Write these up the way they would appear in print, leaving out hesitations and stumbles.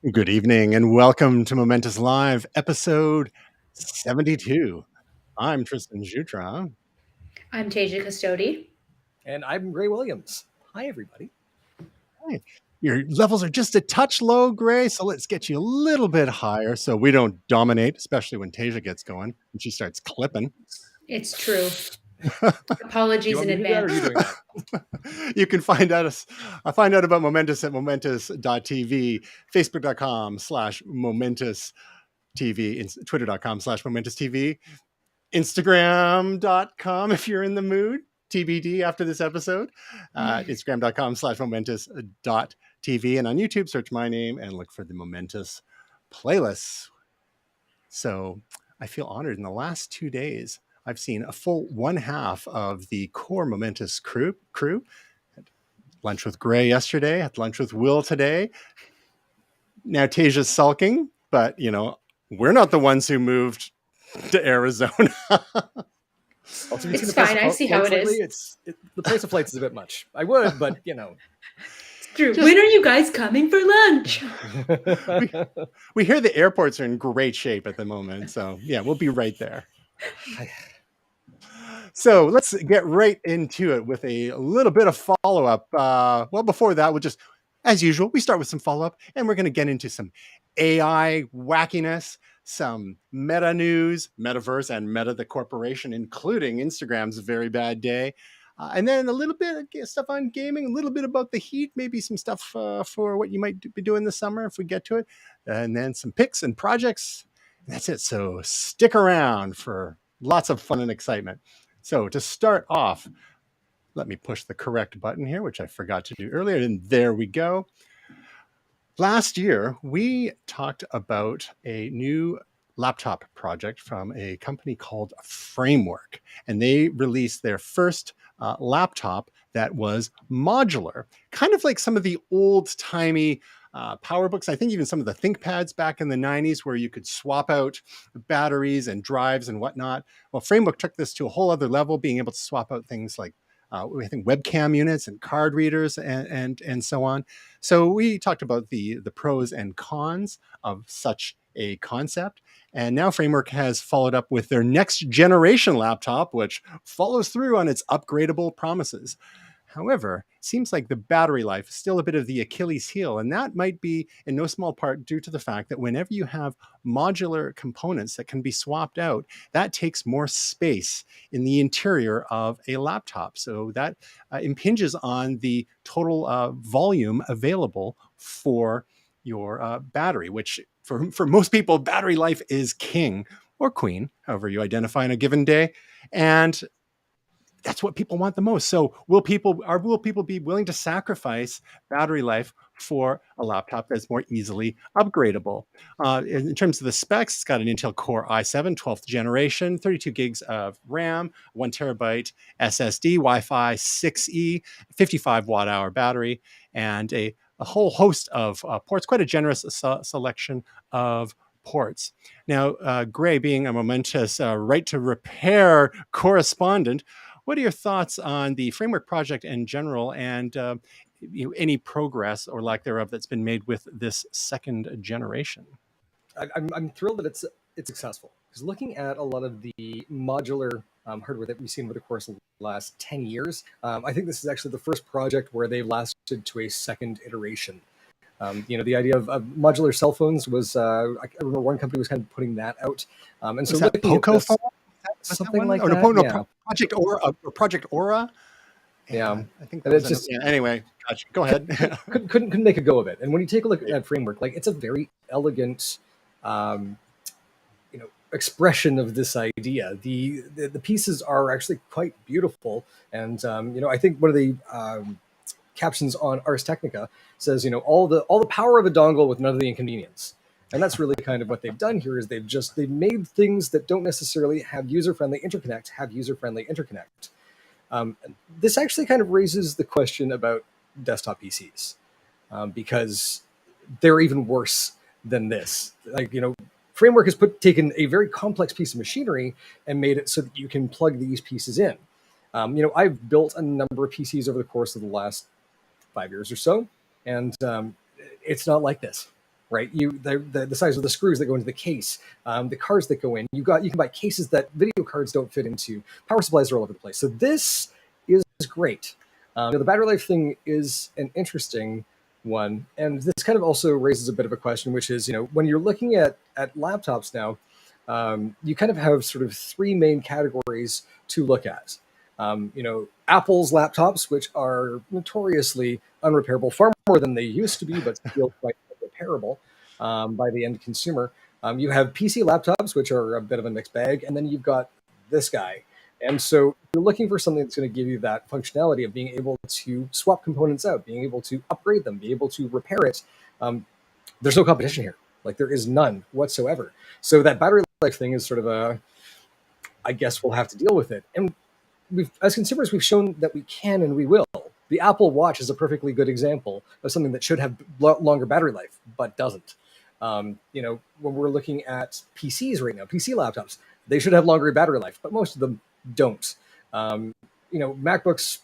Good evening and welcome to Momentous Live, episode 72. I'm Tristan Jutra. I'm Tasia Custody. And I'm Gray Williams. Hi, everybody. Hi. Your levels are just a touch low, Gray, so let's get you a little bit higher so we don't dominate, especially when Tasia gets going and she starts clipping. It's true. Apologies in advance. You can find out about Momentous at momentous.tv, facebook.com/momentous.tv, twitter.com/momentous.tv, Instagram.com if you're in the mood, TBD after this episode, Instagram.com/momentous.tv, and on YouTube, search my name and look for the Momentous playlists. So I feel honored. In the last 2 days, I've seen a full one half of the core Momentous crew. Had lunch with Gray yesterday, had lunch with Will today. Now Tasia's sulking, but we're not the ones who moved to Arizona. It's fine. I see how it is. The price of flights is a bit much. I would, but It's true. When are you guys coming for lunch? we hear the airports are in great shape at the moment, so yeah, we'll be right there. So let's get right into it with a little bit of follow-up. Well, before that, we'll just, as usual, we start with some follow-up, and we're going to get into some AI wackiness, some meta news, metaverse, and Meta the corporation, including Instagram's very bad day. And then a little bit of stuff on gaming, a little bit about the heat, maybe some stuff for what you might be doing this summer if we get to it. And then some picks and projects. And that's it. So stick around for lots of fun and excitement. So to start off, let me push the correct button here, which I forgot to do earlier. And there we go. Last year, we talked about a new laptop project from a company called Framework, and they released their first laptop that was modular, kind of like some of the old-timey PowerBooks. I think even some of the ThinkPads back in the 90s where you could swap out batteries and drives and whatnot. Well, Framework took this to a whole other level, being able to swap out things like I think webcam units and card readers and so on. So we talked about the pros and cons of such a concept. And now Framework has followed up with their next generation laptop, which follows through on its upgradable promises. However, it seems like the battery life is still a bit of the Achilles heel, and that might be in no small part due to the fact that whenever you have modular components that can be swapped out, that takes more space in the interior of a laptop. So that impinges on the total volume available for your battery, which for most people, battery life is king or queen, however you identify on a given day. And that's what people want the most. So will people be willing to sacrifice battery life for a laptop that's more easily upgradable? In terms of the specs, it's got an Intel Core i7, 12th generation, 32 gigs of RAM, 1 terabyte SSD, Wi-Fi 6E, 55 watt-hour battery, and a whole host of ports, quite a generous selection of ports. Now, Gray, being a Momentous right to repair correspondent, what are your thoughts on the Framework project in general and any progress or lack thereof that's been made with this second generation? I'm thrilled that it's successful, because looking at a lot of the modular hardware that we've seen over the course of the last 10 years, I think this is actually the first project where they've lasted to a second iteration. The idea of modular cell phones was, I remember one company was kind of putting that out. And so that Poco phone? Something like that. No, yeah. Project Aura. Yeah, I think that was just anyway. Gotcha. Go ahead. couldn't make a go of it. And when you take a look at Framework, like, it's a very elegant, expression of this idea. The pieces are actually quite beautiful, and I think one of the captions on Ars Technica says, all the power of a dongle with none of the inconvenience. And that's really kind of what they've done here, is they've made things that don't necessarily have user-friendly interconnect. This actually kind of raises the question about desktop PCs, because they're even worse than this. Framework has taken a very complex piece of machinery and made it so that you can plug these pieces in. I've built a number of PCs over the course of the last 5 years or so, and it's not like this. right? The size of the screws that go into the case, the cards that go in. You can buy cases that video cards don't fit into. Power supplies are all over the place. So this is great. The battery life thing is an interesting one, and this kind of also raises a bit of a question, which is, when you're looking at laptops now, you kind of have sort of three main categories to look at. Apple's laptops, which are notoriously unrepairable, far more than they used to be, but still quite repairable by the end consumer. You have PC laptops, which are a bit of a mixed bag, and then you've got this guy. And so you're looking for something that's going to give you that functionality of being able to swap components out, being able to upgrade them, be able to repair it. There's no competition here. Like, there is none whatsoever. So that battery life thing is sort of I guess we'll have to deal with it. And as consumers, we've shown that we can and we will. The Apple Watch is a perfectly good example of something that should have longer battery life, but doesn't. When we're looking at PCs right now, PC laptops, they should have longer battery life, but most of them don't. MacBooks,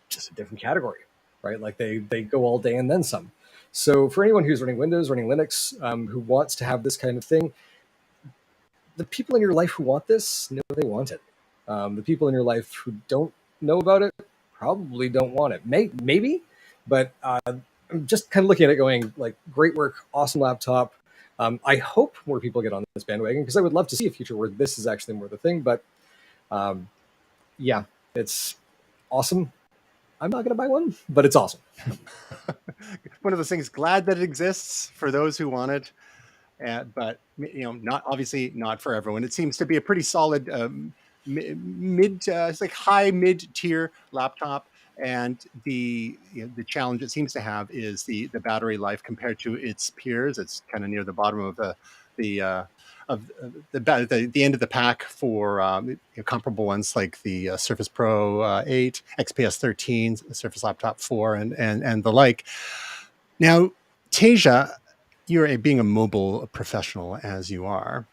just a different category, right? Like they go all day and then some. So for anyone who's running Windows, running Linux, who wants to have this kind of thing, the people in your life who want this know they want it. The people in your life who don't know about it probably don't want it. Maybe, but I'm just kind of looking at it going, like, great work, awesome laptop. I hope more people get on this bandwagon, because I would love to see a future where this is actually more the thing. But yeah, it's awesome. I'm not going to buy one, but it's awesome. One of those things, glad that it exists for those who want it. But not for everyone. It seems to be a pretty solid it's like high mid-tier laptop, and the challenge it seems to have is the battery life compared to its peers. It's kind of near the bottom of the end of the pack for comparable ones like the Surface Pro 8, XPS 13, Surface Laptop 4, and the like. Now, Tasia, you're being a mobile professional as you are,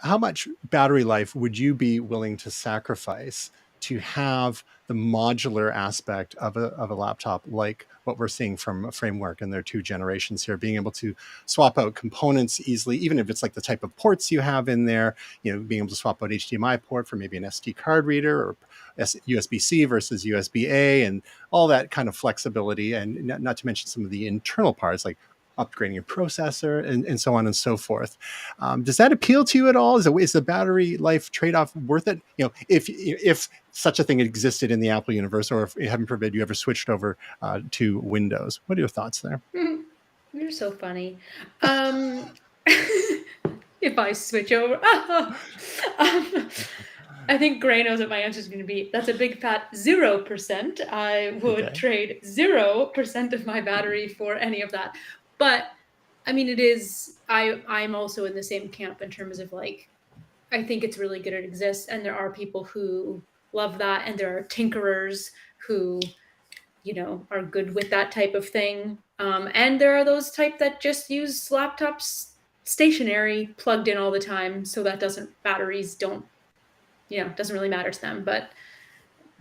how much battery life would you be willing to sacrifice to have the modular aspect of a laptop, like what we're seeing from Framework and their 2 generations here, being able to swap out components easily, even if it's like the type of ports you have in there, being able to swap out HDMI port for maybe an SD card reader, or USB-C versus USB-A, and all that kind of flexibility, and not to mention some of the internal parts like upgrading your processor and so on and so forth. Does that appeal to you at all? Is the battery life trade-off worth it? If such a thing existed in the Apple universe, or if, heaven forbid, you ever switched over to Windows. What are your thoughts there? You're so funny. If I switch over, I think Gray knows what my answer is going to be. That's a big fat 0%. I would trade 0% of my battery for any of that. But I mean, it is, I'm also in the same camp in terms of, like, I think it's really good it exists. And there are people who love that. And there are tinkerers who, are good with that type of thing. And there are those type that just use laptops stationary, plugged in all the time. So that batteries don't, doesn't really matter to them. But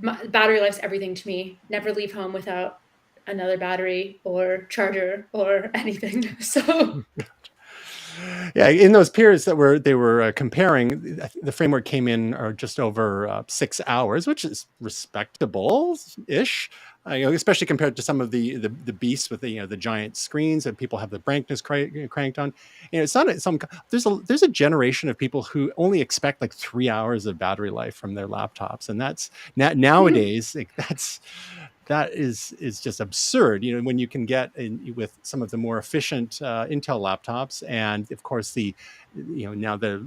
battery life's everything to me. Never leave home without another battery or charger or anything. So yeah, in those periods that they were comparing, the Framework came in just over 6 hours, which is respectable-ish, especially compared to some of the beasts with the giant screens that people have the brightness cranked on. It's not there's a generation of people who only expect like 3 hours of battery life from their laptops, and that's nowadays that is just absurd. When you can get with some of the more efficient Intel laptops, and of course now the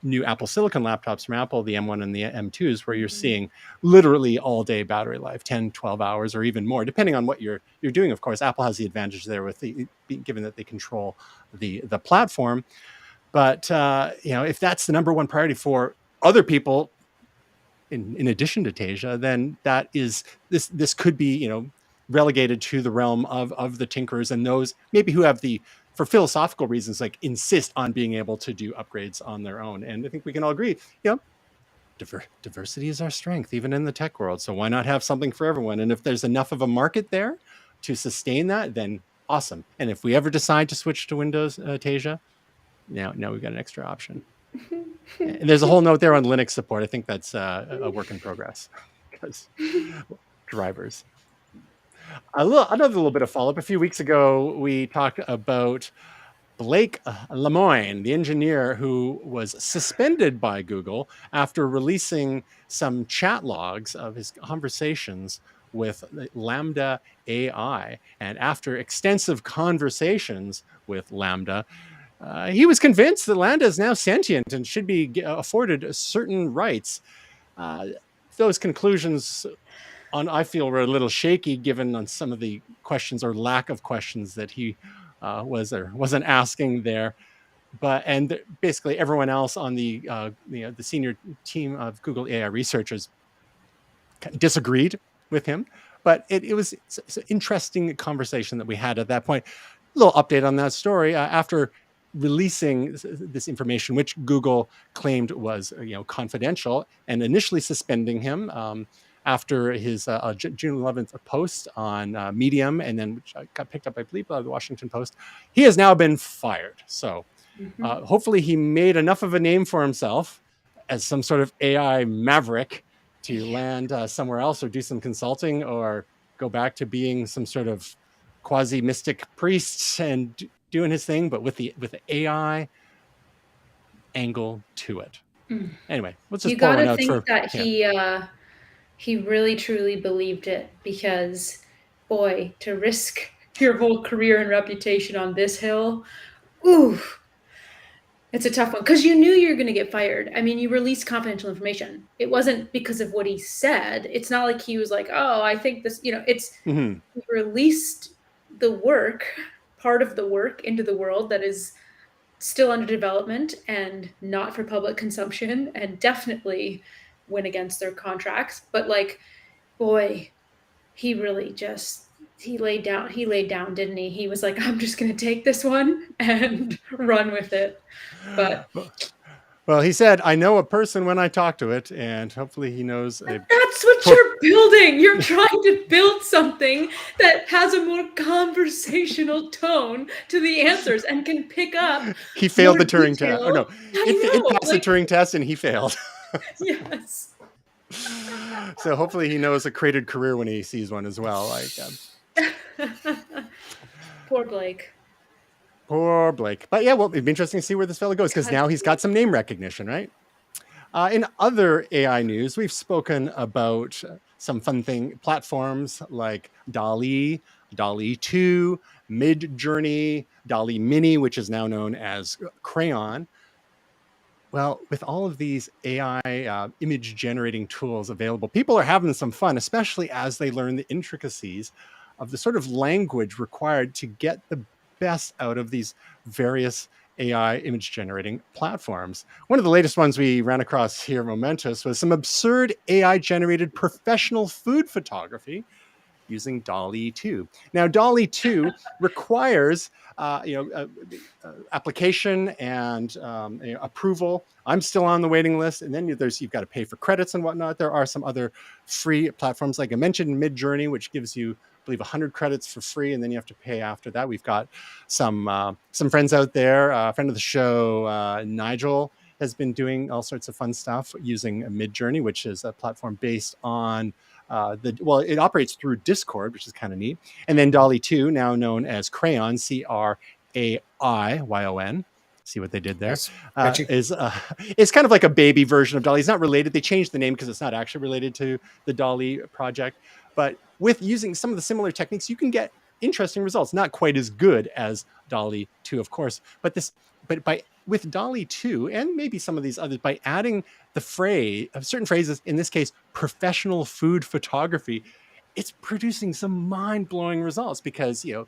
new Apple Silicon laptops from Apple, the M1 and the M2s, where you're seeing literally all day battery life, 10, 12 hours, or even more, depending on what you're doing. Of course, Apple has the advantage there with given that they control the platform. But if that's the number one priority for other people, in addition to Tasia, then that is this could be relegated to the realm of the tinkerers and those maybe who have for philosophical reasons, like, insist on being able to do upgrades on their own. And I think we can all agree, diversity is our strength, even in the tech world. So why not have something for everyone? And if there's enough of a market there to sustain that, then awesome. And if we ever decide to switch to Windows, Tasia, now we've got an extra option. And there's a whole note there on Linux support. I think that's a work in progress because drivers. Another little bit of follow-up. A few weeks ago, we talked about Blake Lemoine, the engineer who was suspended by Google after releasing some chat logs of his conversations with Lambda AI. And after extensive conversations with Lambda, he was convinced that Lambda is now sentient and should be afforded certain rights. Those conclusions, I feel, were a little shaky given on some of the questions or lack of questions that he was or wasn't asking there. And basically everyone else on the senior team of Google AI researchers disagreed with him. But it was an interesting conversation that we had at that point. A little update on that story. After releasing this information, which Google claimed was confidential, and initially suspending him after his June 11th post on Medium, and then which got picked up, I believe, by the Washington Post, he has now been fired. So hopefully he made enough of a name for himself as some sort of AI maverick to land somewhere else or do some consulting or go back to being some sort of quasi-mystic priest and doing his thing, but with the AI angle to it. Anyway, let's just pour one out. You gotta think that he really truly believed it, because boy, to risk your whole career and reputation on this hill, ooh, it's a tough one, because you knew you were going to get fired. I mean, you released confidential information. It wasn't because of what he said. It's not like he was like, oh, I think this, it's he released the work, part of the work, into the world that is still under development and not for public consumption, and definitely went against their contracts. But boy, he really he laid down, didn't he? He was like, I'm just going to take this one and run with it. But well, he said, I know a person when I talk to it, and hopefully he knows. That's what you're building. You're trying to build something that has a more conversational tone to the answers and can pick up. He failed the Turing test. Oh, no. It passed the Turing test and he failed. Yes. So hopefully he knows a created career when he sees one as well. Poor Blake. Poor Blake. But yeah, well, it'd be interesting to see where this fellow goes, because now he's got some name recognition, right? In other AI news, we've spoken about some fun platforms like DALL-E, DALL-E 2, Midjourney, DALL-E Mini, which is now known as Crayon. Well, with all of these AI image generating tools available, people are having some fun, especially as they learn the intricacies of the sort of language required to get the best out of these various AI image generating platforms. One of the latest ones we ran across here at MOMENTOUS was some absurd AI generated professional food photography using DALL-E 2. Now, DALL-E 2 requires application and approval. I'm still on the waiting list, and then you've got to pay for credits and whatnot. There are some other free platforms, like I mentioned, Midjourney, which gives you, I believe, 100 credits for free, and then you have to pay after that. We've got some friends out there. A friend of the show, Nigel, has been doing all sorts of fun stuff using Midjourney, which is a platform based on it operates through Discord, which is kind of neat. And then DALL-E 2, now known as Crayon, Craiyon. See what they did there? Yes. Is kind of like a baby version of DALL-E. It's not related. They changed the name because it's not actually related to the DALL-E project. But with using some of the similar techniques, you can get interesting results. Not quite as good as DALL-E 2, of course, but with DALL-E 2 and maybe some of these others, by adding the phrase of certain phrases, in this case, professional food photography, it's producing some mind-blowing results, because the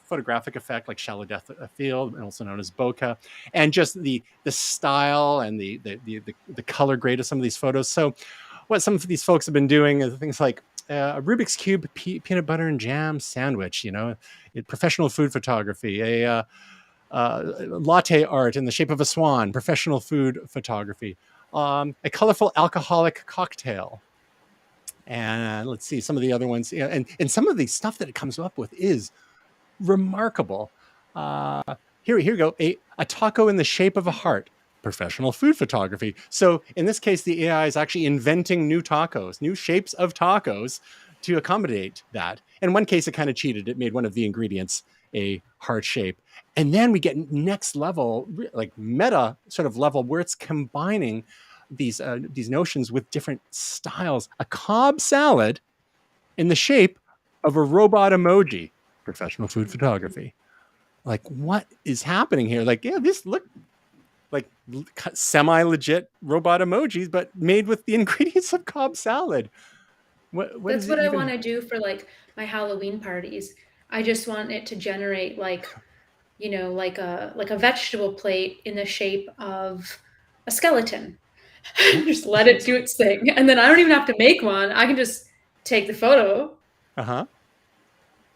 photographic effect, like shallow depth of field, also known as bokeh, and just the style and the color grade of some of these photos. So what some of these folks have been doing is things like a Rubik's Cube peanut butter and jam sandwich, professional food photography, a latte art in the shape of a swan, professional food photography, a colorful alcoholic cocktail. And let's see some of the other ones. And some of the stuff that it comes up with is remarkable. Here you go. A taco in the shape of a heart. Professional food photography. So in this case, the AI is actually inventing new tacos, new shapes of tacos to accommodate that. In one case, it kind of cheated. It made one of the ingredients a heart shape. And then we get next level, like meta sort of level, where it's combining these notions with different styles. A Cobb salad in the shape of a robot emoji. Professional food photography. Like, what is happening here? Like, yeah, this look like semi-legit robot emojis, but made with the ingredients of Cobb salad. That's what I want to do for like my Halloween parties. I just want it to generate like, you know, like a vegetable plate in the shape of a skeleton. Just let it do its thing, and then I don't even have to make one. I can just take the photo.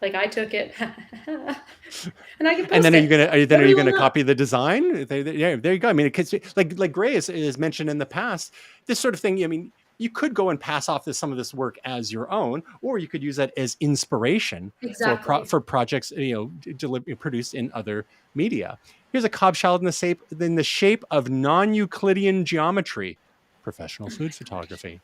Like I took it, and I can post and then it. Are you gonna copy the design? Yeah, there you go. I mean, because like Gray is mentioned in the past, this sort of thing. I mean, you could go and pass off some of this work as your own, or you could use that as inspiration for projects produced in other media. Here's a Cobb salad in the shape of non-Euclidean geometry. Professional food photography.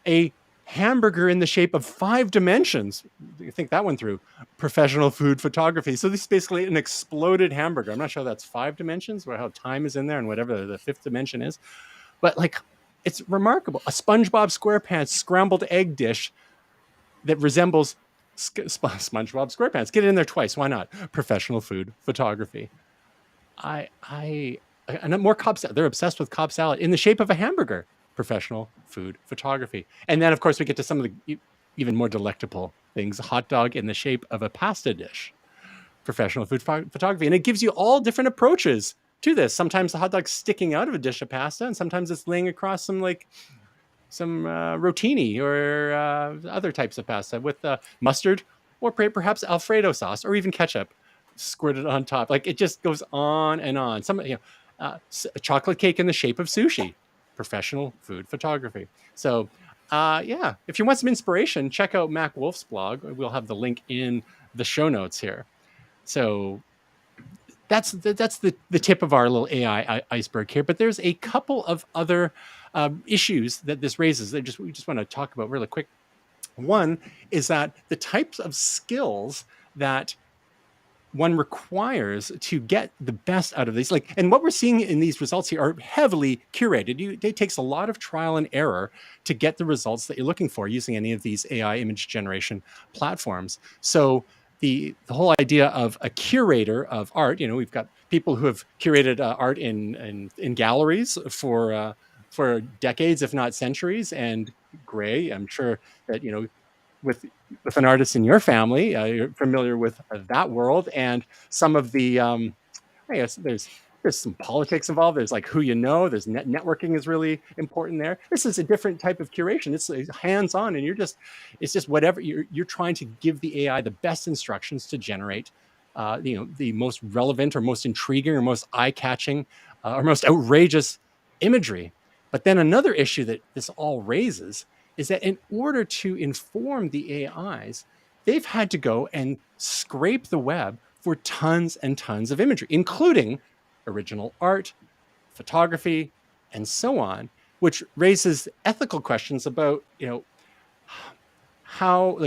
A hamburger in the shape of 5 dimensions. You think that one through. Professional food photography. So this is basically an exploded hamburger. I'm not sure that's 5 dimensions, or how time is in there and whatever the 5th dimension is. But like, it's remarkable. A SpongeBob SquarePants scrambled egg dish that resembles SpongeBob SquarePants. Get it in there twice. Why not? Professional food photography. And more Cobb salad. They're obsessed with Cobb salad in the shape of a hamburger. Professional food photography. And then, of course, we get to some of the even more delectable things. A hot dog in the shape of a pasta dish. Professional food photography. And it gives you all different approaches to this. Sometimes the hot dog's sticking out of a dish of pasta, and sometimes it's laying across some rotini or other types of pasta with mustard or perhaps Alfredo sauce or even ketchup squirted on top. Like, it just goes on and on. A chocolate cake in the shape of sushi. Professional food photography. So if you want some inspiration, check out Mac Wolf's blog. We'll have the link in the show notes here. So that's the tip of our little AI iceberg here. But there's a couple of other issues that this raises that we just want to talk about really quick. One is that the types of skills that one requires to get the best out of these, and what we're seeing in these results here are heavily curated. It takes a lot of trial and error to get the results that you're looking for using any of these AI image generation platforms. So the whole idea of a curator of art, we've got people who have curated art in galleries for decades, if not centuries. And Gray, I'm sure that with an artist in your family, you're familiar with that world, and some of the I guess there's some politics involved. There's like who there's networking is really important there. This is a different type of curation. It's hands-on, and it's just whatever you're trying to give the AI the best instructions to generate the most relevant or most intriguing or most eye-catching or most outrageous imagery. But then another issue that this all raises is that in order to inform the AIs, they've had to go and scrape the web for tons and tons of imagery, including original art, photography, and so on, which raises ethical questions about, how,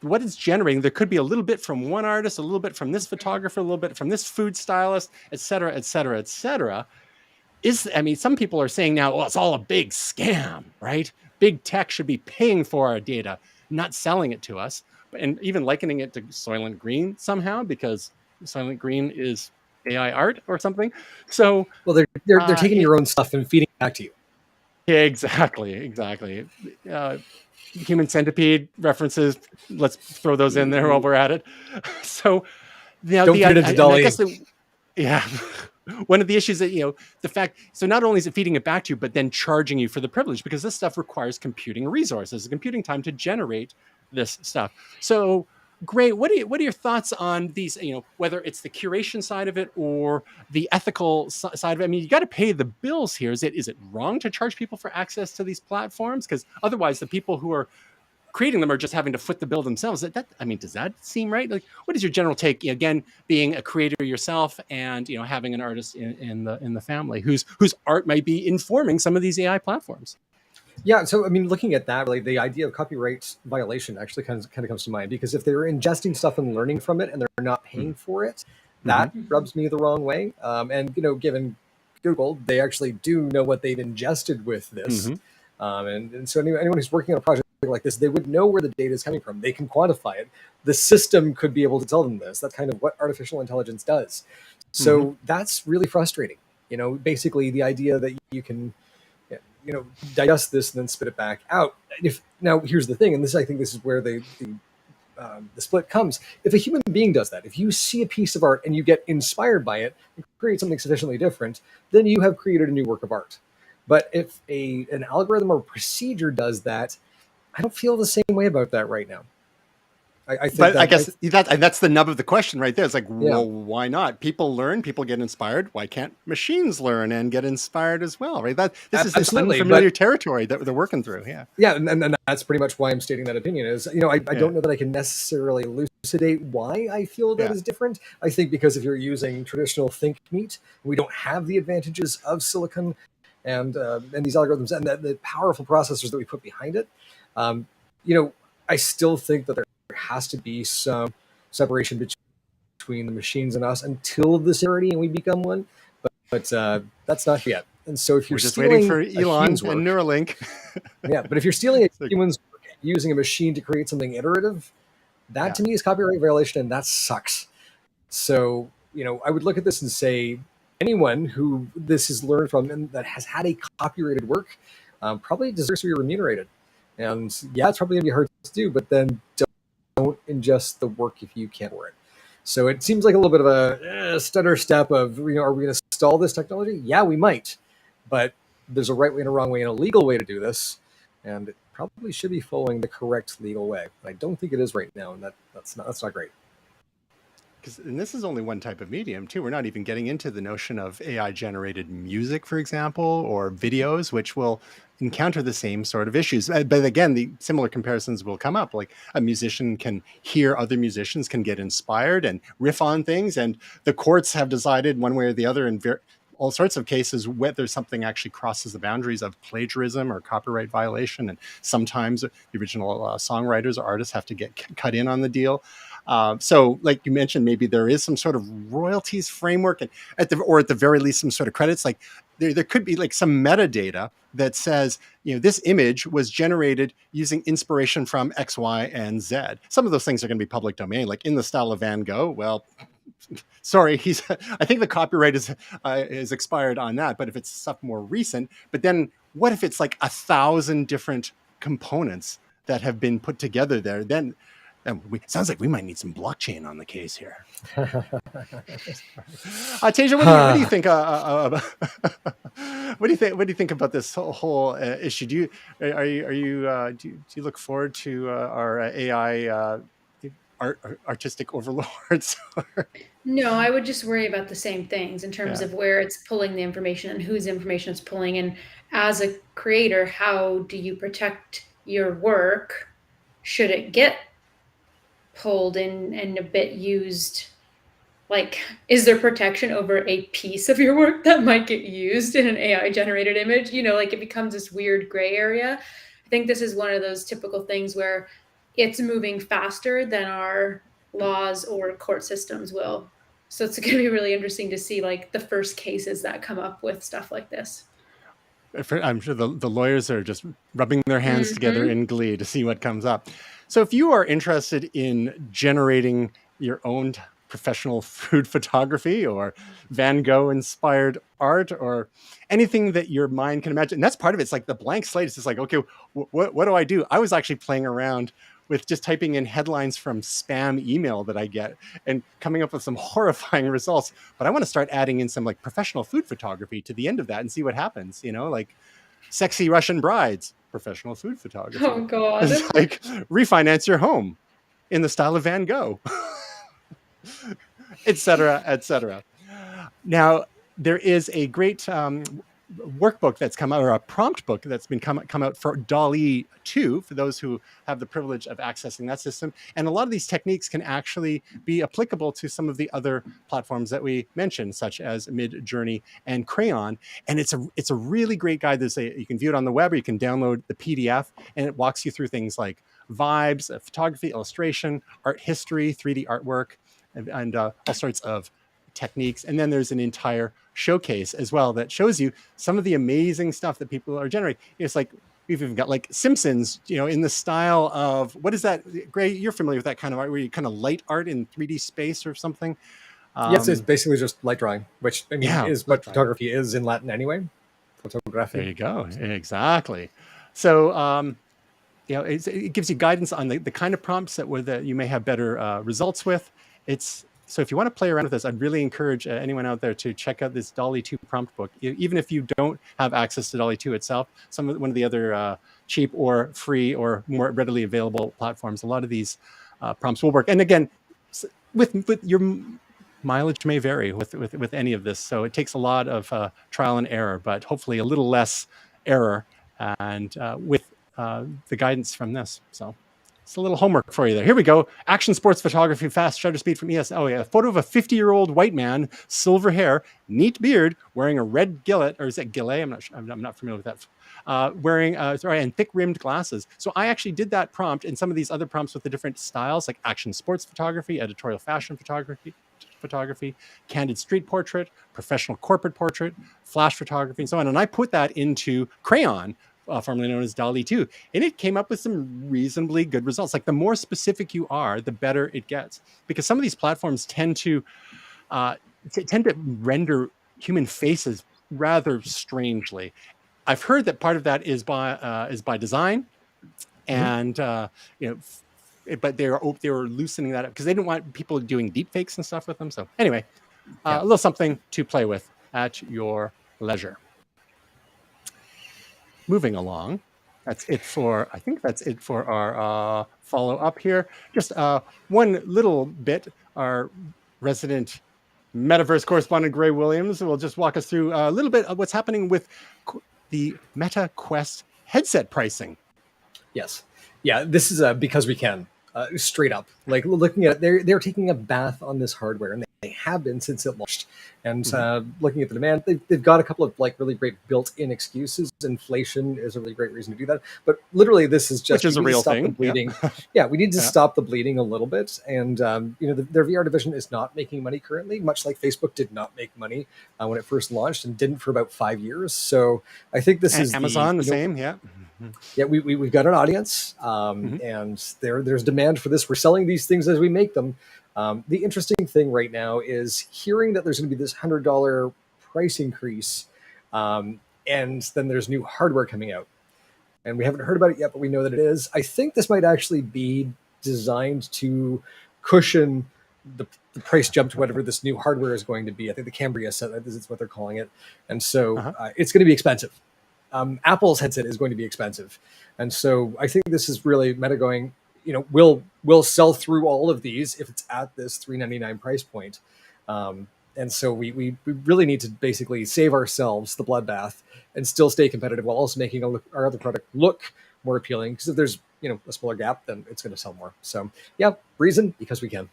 what it's generating. There could be a little bit from one artist, a little bit from this photographer, a little bit from this food stylist, et cetera, et cetera, et cetera. Some people are saying now, well, it's all a big scam, right? Big tech should be paying for our data, not selling it to us, and even likening it to Soylent Green somehow, because Soylent Green is AI art or something. So, well, they're taking your own stuff and feeding it back to you. Yeah, exactly. Human centipede references. Let's throw those in there while we're at it. So, don't get into DALL-E. Yeah. One of the issues that, the fact, so not only is it feeding it back to you, but then charging you for the privilege, because this stuff requires computing resources, computing time to generate this stuff. So, great. What are your thoughts on these, whether it's the curation side of it or the ethical side of it? You got to pay the bills here. Is it wrong to charge people for access to these platforms? Because otherwise the people who are creating them are just having to foot the bill themselves. I mean, does that seem right? Like, what is your general take? Again, being a creator yourself, and having an artist in the family whose art might be informing some of these AI platforms. Yeah, so I mean, looking at that, like the idea of copyright violation actually kind of comes to mind, because if they're ingesting stuff and learning from it and they're not paying for it, that rubs me the wrong way. And given Google, they actually do know what they've ingested with this, and so anyone who's working on a project like this, they would know where the data is coming from. They can quantify it. The system could be able to tell them this. That's kind of what artificial intelligence does. So that's really frustrating. Basically the idea that you can digest this and then spit it back out. Now here's the thing, and I think this is where the split comes. If a human being does that, if you see a piece of art and you get inspired by it and create something sufficiently different, then you have created a new work of art. But if an algorithm or procedure does that, I don't feel the same way about that right now. I guess that's the nub of the question right there. It's like, well, why not? People learn, people get inspired. Why can't machines learn and get inspired as well, right? This is this unfamiliar territory that they're working through. Yeah, and that's pretty much why I'm stating that opinion. Is I don't know that I can necessarily elucidate why I feel that is different. I think because if you're using traditional Think meat, we don't have the advantages of silicon and these algorithms and the powerful processors that we put behind it. I still think that there has to be some separation between the machines and us until the singularity and we become one, but that's not yet. And so if you're just waiting for Elon and Neuralink, but if you're stealing a human's work, using a machine to create something iterative, that to me is copyright violation, and that sucks. So I would look at this and say, anyone who this is learned from and that has had a copyrighted work probably deserves to be remunerated. And it's probably gonna be hard to do, but then don't ingest the work if you can't for it. So it seems like a little bit of a stutter step of, are we going to stall this technology? Yeah, we might, but there's a right way and a wrong way and a legal way to do this, and it probably should be following the correct legal way. But I don't think it is right now, and that's not great. And this is only one type of medium too. We're not even getting into the notion of AI generated music, for example, or videos, which will encounter the same sort of issues. But again, the similar comparisons will come up. Like a musician can hear other musicians, can get inspired and riff on things. And the courts have decided one way or the other in all sorts of cases whether something actually crosses the boundaries of plagiarism or copyright violation. And sometimes the original songwriters or artists have to get cut in on the deal. So like you mentioned, maybe there is some sort of royalties framework and at the very least some sort of credits. Like there could be like some metadata that says, this image was generated using inspiration from X, Y, and Z. Some of those things are going to be public domain, like in the style of Van Gogh. Well, sorry, I think the copyright is expired on that. But if it's stuff more recent, but then what if it's like 1,000 different components that have been put together there? Then sounds like we might need some blockchain on the case here. Tasia, what do you think? What do you think about this whole issue? Do you look forward to our AI artistic overlords? No, I would just worry about the same things in terms of where it's pulling the information and whose information it's pulling. And as a creator, how do you protect your work should it get pulled in and a bit used? Like, is there protection over a piece of your work that might get used in an AI generated image? Like it becomes this weird gray area. I think this is one of those typical things where it's moving faster than our laws or court systems will. So it's going to be really interesting to see like the first cases that come up with stuff like this. I'm sure the lawyers are just rubbing their hands together in glee to see what comes up. So if you are interested in generating your own professional food photography or Van Gogh inspired art or anything that your mind can imagine, and that's part of it. It's like the blank slate. It's just like, okay, what do I do? I was actually playing around with just typing in headlines from spam email that I get and coming up with some horrifying results. But I want to start adding in some like professional food photography to the end of that and see what happens, like sexy Russian brides, professional food photography. Oh God. It's like refinance your home in the style of Van Gogh, et cetera, et cetera. Now, there is a great workbook that's come out, or a prompt book that's been come out for DALL-E 2, for those who have the privilege of accessing that system. And a lot of these techniques can actually be applicable to some of the other platforms that we mentioned, such as Midjourney and Crayon. And it's a really great guide. You can view it on the web, or you can download the PDF, and it walks you through things like vibes, photography, illustration, art history, 3D artwork, and all sorts of techniques. And then there's an entire showcase as well that shows you some of the amazing stuff that people are generating. It's like, we've even got like Simpsons, in the style of, what is that? Gray, you're familiar with that kind of art, where you kind of light art in 3D space or something? Yes, it's basically just light drawing, which I mean is what photography is in Latin anyway. Photography. There you go. Exactly. So, it gives you guidance on the kind of prompts that you may have better results with. So if you want to play around with this, I'd really encourage anyone out there to check out this DALL-E 2 prompt book. Even if you don't have access to DALL-E 2 itself, one of the other cheap or free or more readily available platforms, a lot of these prompts will work. And again, with your mileage may vary with any of this. So it takes a lot of trial and error, but hopefully a little less error and with the guidance from this. So it's a little homework for you there. Here we go. Action sports photography, fast shutter speed from ES. Oh yeah, a photo of a 50-year-old white man, silver hair, neat beard, wearing a red gillet, or is that gillet? I'm not familiar with that. Wearing and thick-rimmed glasses. So I actually did that prompt and some of these other prompts with the different styles, like action sports photography, editorial fashion photography, candid street portrait, professional corporate portrait, flash photography, and so on. And I put that into Crayon, formerly known as DALL-E 2, and it came up with some reasonably good results. Like, the more specific you are, the better it gets, because some of these platforms tend to render human faces rather strangely. I've heard that part of that is by design, and but they were loosening that up because they didn't want people doing deep fakes and stuff with them. So anyway, a little something to play with at your leisure. Moving along, I think that's it for our follow up here. Just one little bit. Our resident metaverse correspondent, Gray Williams, will just walk us through a little bit of what's happening with the Meta Quest headset pricing. Yes. Yeah, this is because we can. Straight up, like, looking at it, they're taking a bath on this hardware, and they have been since it launched. And looking at the demand, they've got a couple of like really great built-in excuses. Inflation is a really great reason to do that, but literally this is just, which is a real thing. The bleeding. Yeah, we need to stop the bleeding a little bit. And their VR division is not making money currently, much like Facebook did not make money when it first launched, and didn't for about 5 years. So I think this is Amazon the same. Yeah. Yeah, we've got an audience, and there's demand for this. We're selling these things as we make them. The interesting thing right now is hearing that there's going to be this $100 price increase, and then there's new hardware coming out. And we haven't heard about it yet, but we know that it is. I think this might actually be designed to cushion the price jump to whatever this new hardware is going to be. I think the Cambria set is what they're calling it. And so it's going to be expensive. Apple's headset is going to be expensive. And so I think this is really Meta going, we'll sell through all of these if it's at this $399 price point. And so we really need to basically save ourselves the bloodbath and still stay competitive while also making our other product look more appealing. Because if there's a smaller gap, then it's going to sell more. So yeah, reason, because we can.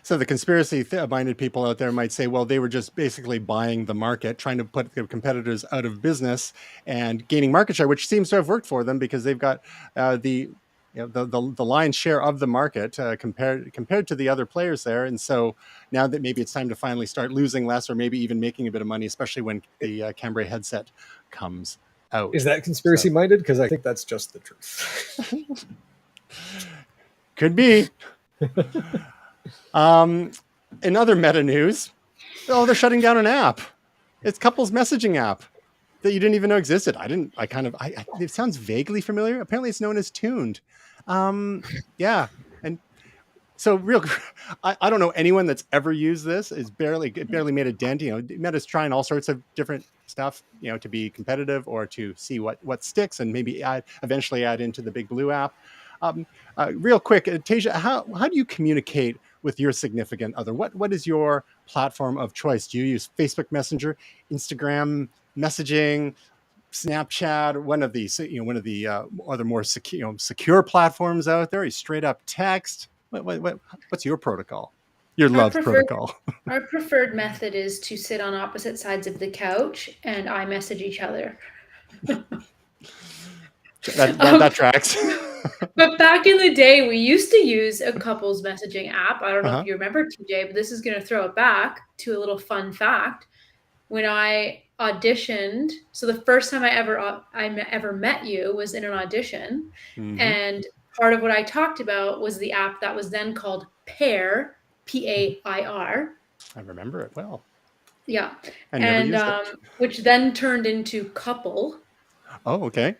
So the conspiracy-minded people out there might say, well, they were just basically buying the market, trying to put their competitors out of business and gaining market share, which seems to have worked for them because they've got the lion's share of the market compared to the other players there. And so now that maybe it's time to finally start losing less, or maybe even making a bit of money, especially when the Cambria headset comes out. Is that conspiracy-minded? Because I think that's just the truth. Could be. In other meta news, they're shutting down an app. It's couples messaging app that you didn't even know existed. It sounds vaguely familiar. Apparently it's known as Tuned. Yeah. And so I don't know anyone that's ever used this. It barely made a dent. Meta's trying all sorts of different stuff, to be competitive or to see what sticks and maybe eventually add into the Big Blue app. Real quick, Tasia, how do you communicate with your significant other? What is your platform of choice? Do you use Facebook Messenger, Instagram, messaging, Snapchat, one of the other more secure platforms out there? Is straight up text? What's your protocol? Your love protocol? Our preferred method is to sit on opposite sides of the couch and iMessage each other. that tracks. But back in the day, we used to use a couples messaging app. I don't know Uh-huh. if you remember, TJ, but this is going to throw it back to a little fun fact. When I auditioned, so the first time I ever met you was in an audition, and part of what I talked about was the app that was then called Pair, Pair. I remember it well. Yeah, I never used it. Which then turned into Couple. Oh, okay.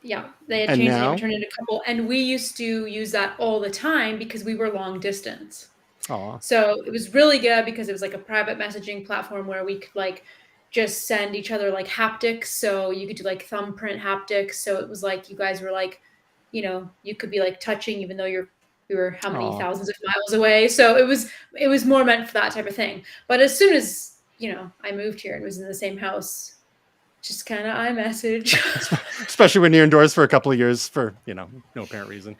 Yeah, they had changed the name and turned into Couple, and we used to use that all the time because we were long distance. Aww. So it was really good because it was like a private messaging platform where we could like just send each other like haptics. So you could do like thumbprint haptics. So it was like you guys were like, you know, you could be like touching even though we were how many thousands of miles away. So it was more meant for that type of thing. But as soon as, you know, I moved here and was in the same house, just kind of iMessage. Especially when you're indoors for a couple of years for, no apparent reason.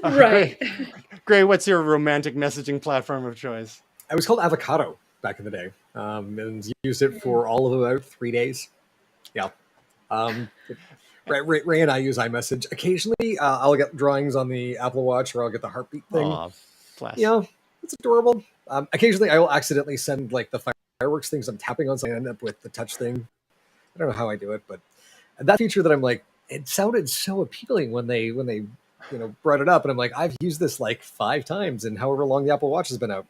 Right. Gray, what's your romantic messaging platform of choice? It was called Avocado back in the day, and used it for all of about 3 days. Yeah. Ray and I use iMessage. Occasionally, I'll get drawings on the Apple Watch, or I'll get the heartbeat thing. Aw, bless. Yeah, it's adorable. Occasionally, I will accidentally send like the fireworks things I'm tapping on, so I end up with the touch thing. I don't know how I do it, but that feature that I'm like, it sounded so appealing when they brought it up, and I'm like, I've used this like 5 times in however long the Apple Watch has been out.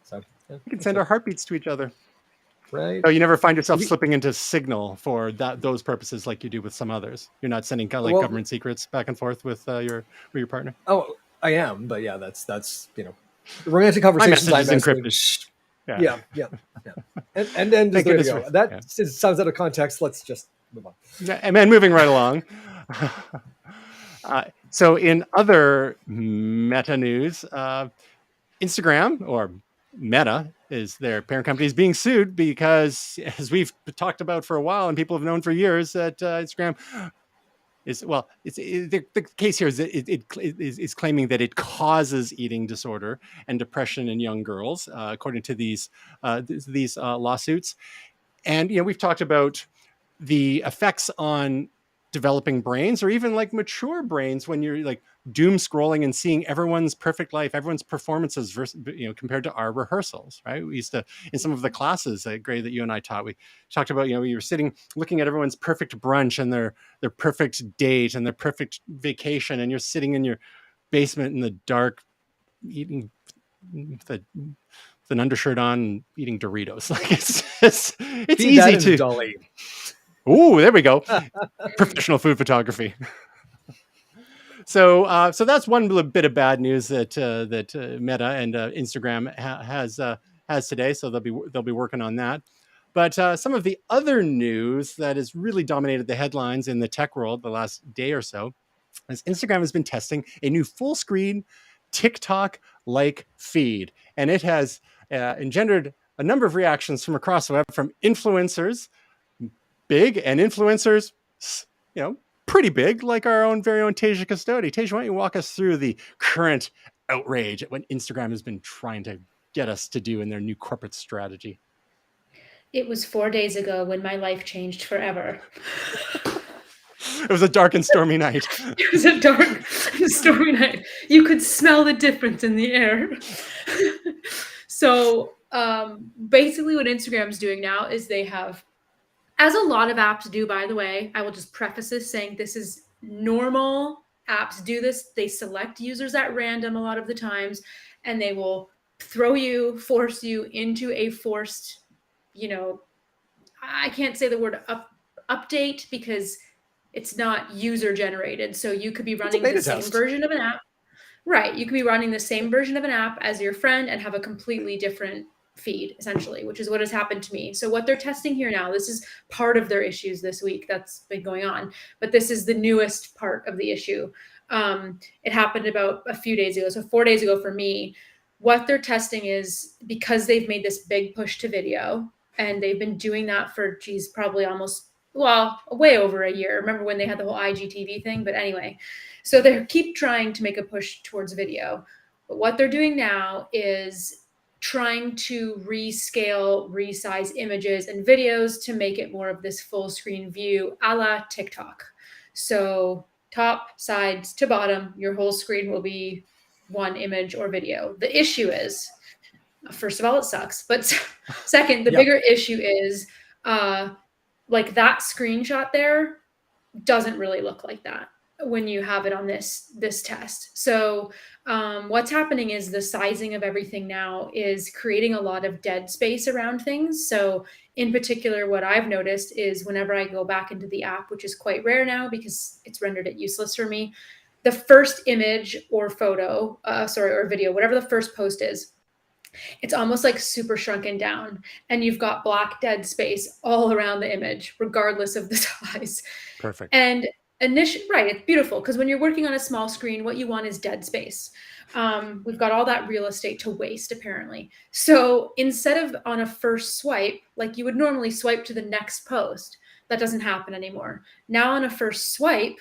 So yeah, we can send our heartbeats to each other. Right. So you never find yourself slipping into Signal for those purposes like you do with some others. You're not sending kind of like government secrets back and forth with your partner. Oh, I am, but yeah, that's romantic conversations. My message is encrypted. Yeah. And then there you go. That sounds out of context. Let's just move on. And then moving right along. So in other meta news, Instagram, or Meta, is their parent company, is being sued because, as we've talked about for a while and people have known for years, that Instagram the case here is that it is claiming that it causes eating disorder and depression in young girls, according to these lawsuits. And we've talked about the effects on developing brains, or even like mature brains, when you're like doom scrolling and seeing everyone's perfect life, everyone's performances versus, compared to our rehearsals, right? We used to, in some of the classes at Gray that you and I taught, we talked about, you were sitting looking at everyone's perfect brunch and their perfect date and their perfect vacation, and you're sitting in your basement in the dark eating with an undershirt on and eating Doritos. Like it's easy to DALL-E. Oh, there we go. Professional food photography. So that's one bit of bad news that Meta and Instagram has today. So they'll be working on that. But some of the other news that has really dominated the headlines in the tech world the last day or so is Instagram has been testing a new full screen TikTok-like feed, and it has engendered a number of reactions from across the web, from influencers, big, and influencers, pretty big, like our very own Tasia Custodi. Tasia, why don't you walk us through the current outrage at what Instagram has been trying to get us to do in their new corporate strategy? It was 4 days ago when my life changed forever. It was a dark and stormy night. It was a dark and stormy night. You could smell the difference in the air. So basically what Instagram's doing now is they have, as a lot of apps do, by the way, I will just preface this saying this is normal. Apps do this. They select users at random a lot of the times, and they will force you into a forced, I can't say the word update because it's not user generated. So you could be running the same version of an app. Right. You could be running the same version of an app as your friend and have a completely different feed, essentially, which is what has happened to me. So what they're testing here now, this is part of their issues this week that's been going on, but this is the newest part of the issue. It happened about a few days ago. So 4 days ago for me. What they're testing is, because they've made this big push to video, And they've been doing that for, geez, probably almost, well, way over a year. Remember when they had the whole IGTV thing? But anyway, so they keep trying to make a push towards video. But what they're doing now is trying to rescale, resize images and videos to make it more of this full screen view a la TikTok. So top, sides to bottom, your whole screen will be one image or video. The issue is, first of all, it sucks. But second, the bigger issue is like that screenshot there doesn't really look like that when you have it on this test. So what's happening is the sizing of everything now is creating a lot of dead space around things. So in particular, what I've noticed is whenever I go back into the app, which is quite rare now because it's rendered it useless for me, the first image or photo, or video, whatever the first post is, it's almost like super shrunken down, and you've got black dead space all around the image, regardless of the size. Perfect. And right, it's beautiful because when you're working on a small screen, what you want is dead space. We've got all that real estate to waste, apparently. So instead of on a first swipe, like you would normally swipe to the next post, that doesn't happen anymore. Now on a first swipe,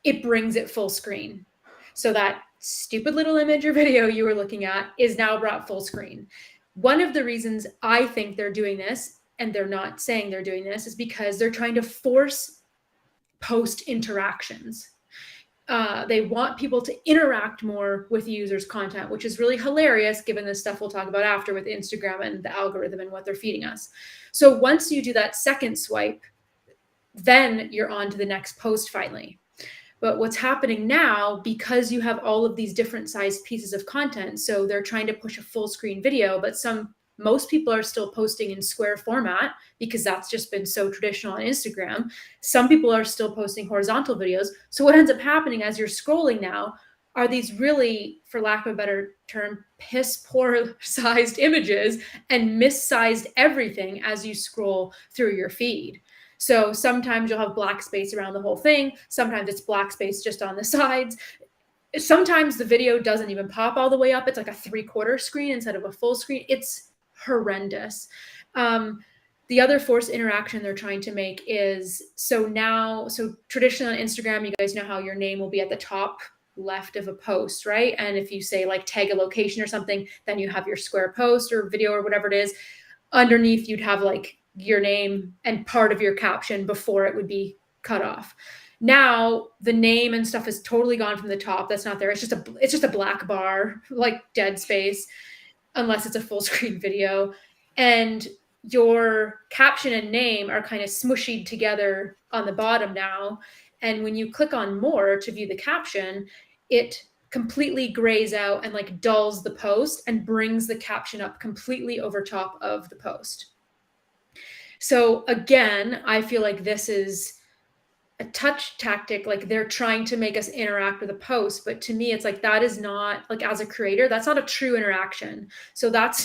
it brings it full screen. So that stupid little image or video you were looking at is now brought full screen. One of the reasons I think they're doing this, and they're not saying they're doing this, is because they're trying to force post interactions. They want people to interact more with users' content, which is really hilarious given the stuff we'll talk about after with Instagram and the algorithm and what they're feeding us. So once you do that second swipe, then you're on to the next post finally. But what's happening now, because you have all of these different sized pieces of content, so they're trying to push a full screen video, but most people are still posting in square format because that's just been so traditional on Instagram. Some people are still posting horizontal videos. So what ends up happening as you're scrolling now are these really, for lack of a better term, piss poor sized images and missized everything as you scroll through your feed. So sometimes you'll have black space around the whole thing. Sometimes it's black space just on the sides. Sometimes the video doesn't even pop all the way up. It's like a 3/4 screen instead of a full screen. It's horrendous. The other forced interaction they're trying to make is, so traditionally on Instagram, you guys know how your name will be at the top left of a post, right? And if you say like tag a location or something, then you have your square post or video or whatever it is. Underneath, you'd have like your name and part of your caption before it would be cut off. Now the name and stuff is totally gone from the top. That's not there. It's just a black bar, like dead space, unless it's a full screen video. And your caption and name are kind of smushied together on the bottom now. And when you click on more to view the caption, it completely grays out and like dulls the post and brings the caption up completely over top of the post. So again, I feel like this is a touch tactic. Like they're trying to make us interact with a post, but to me, it's like, that is not, like, as a creator, that's not a true interaction. So that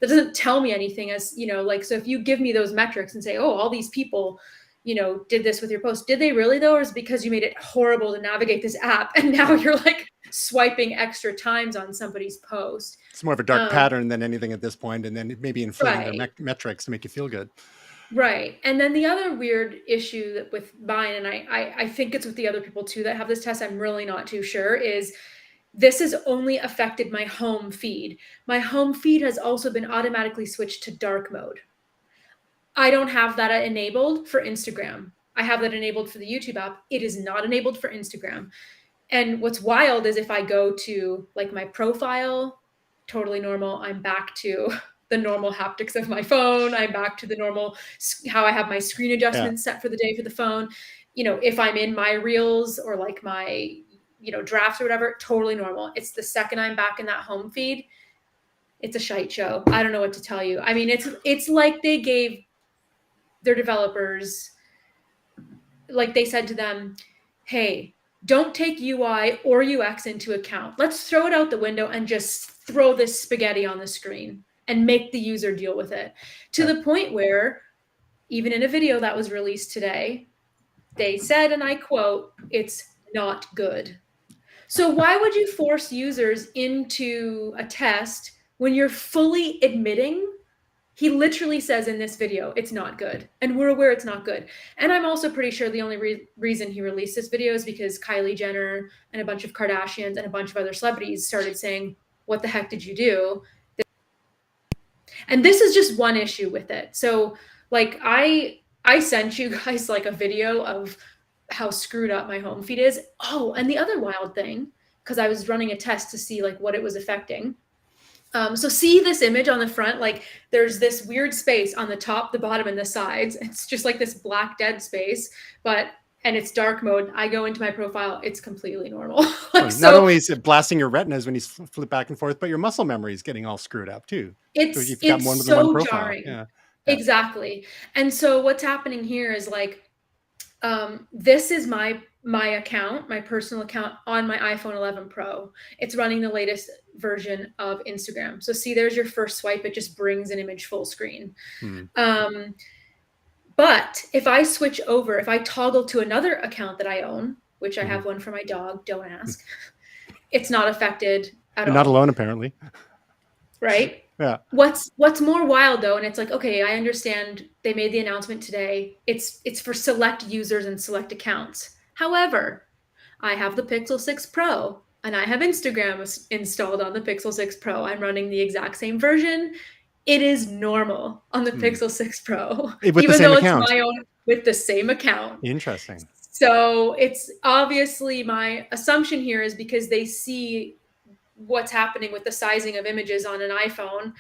doesn't tell me anything, as, you know, like, so if you give me those metrics and say, oh, all these people, you know, did this with your post, did they really though? Or is it because you made it horrible to navigate this app and now you're like swiping extra times on somebody's post? It's more of a dark pattern than anything at this point, and then maybe inflating their metrics to make you feel good. Right. And then the other weird issue that with mine, and I think it's with the other people too that have this test, I'm really not too sure, is this has only affected my home feed. My home feed has also been automatically switched to dark mode. I don't have that enabled for Instagram. I have that enabled for the YouTube app. It is not enabled for Instagram. And what's wild is if I go to like my profile, totally normal, I'm back to the normal haptics of my phone. I'm back to the normal, how I have my screen adjustments set for the day for the phone. You know, if I'm in my reels or like my, you know, drafts or whatever, totally normal. It's the second I'm back in that home feed, it's a shite show. I don't know what to tell you. I mean, it's like they gave their developers, like they said to them, hey, don't take UI or UX into account. Let's throw it out the window and just throw this spaghetti on the screen and make the user deal with it. To the point where, even in a video that was released today, they said, and I quote, it's not good. So why would you force users into a test when you're fully admitting He literally says in this video, it's not good. And we're aware it's not good. And I'm also pretty sure the only reason he released this video is because Kylie Jenner and a bunch of Kardashians and a bunch of other celebrities started saying, what the heck did you do? And this is just one issue with it. So like I sent you guys like a video of how screwed up my home feed is. Oh, and the other wild thing, because I was running a test to see like what it was affecting. So see this image on the front, like there's this weird space on the top, the bottom, and the sides. It's just like this black dead space, and it's dark mode. I go into my profile, it's completely normal. Like, so, not only is it blasting your retinas when you flip back and forth, but your muscle memory is getting all screwed up too. It's so jarring. Yeah. Exactly. And so what's happening here is like, this is my account, my personal account on my iPhone 11 Pro. It's running the latest version of Instagram. So see, there's your first swipe. It just brings an image full screen. But if I switch over, if I toggle to another account that I own, which I have one for my dog, don't ask, it's not affected at all. Not alone, apparently. Right? Yeah. What's more wild though, and it's like, okay, I understand they made the announcement today. It's for select users and select accounts. However, I have the Pixel 6 Pro and I have Instagram installed on the Pixel 6 Pro. I'm running the exact same version. It is normal on the Pixel 6 Pro, even though it's my own with the same account. Interesting. So it's obviously, my assumption here is because they see what's happening with the sizing of images on an iPhone.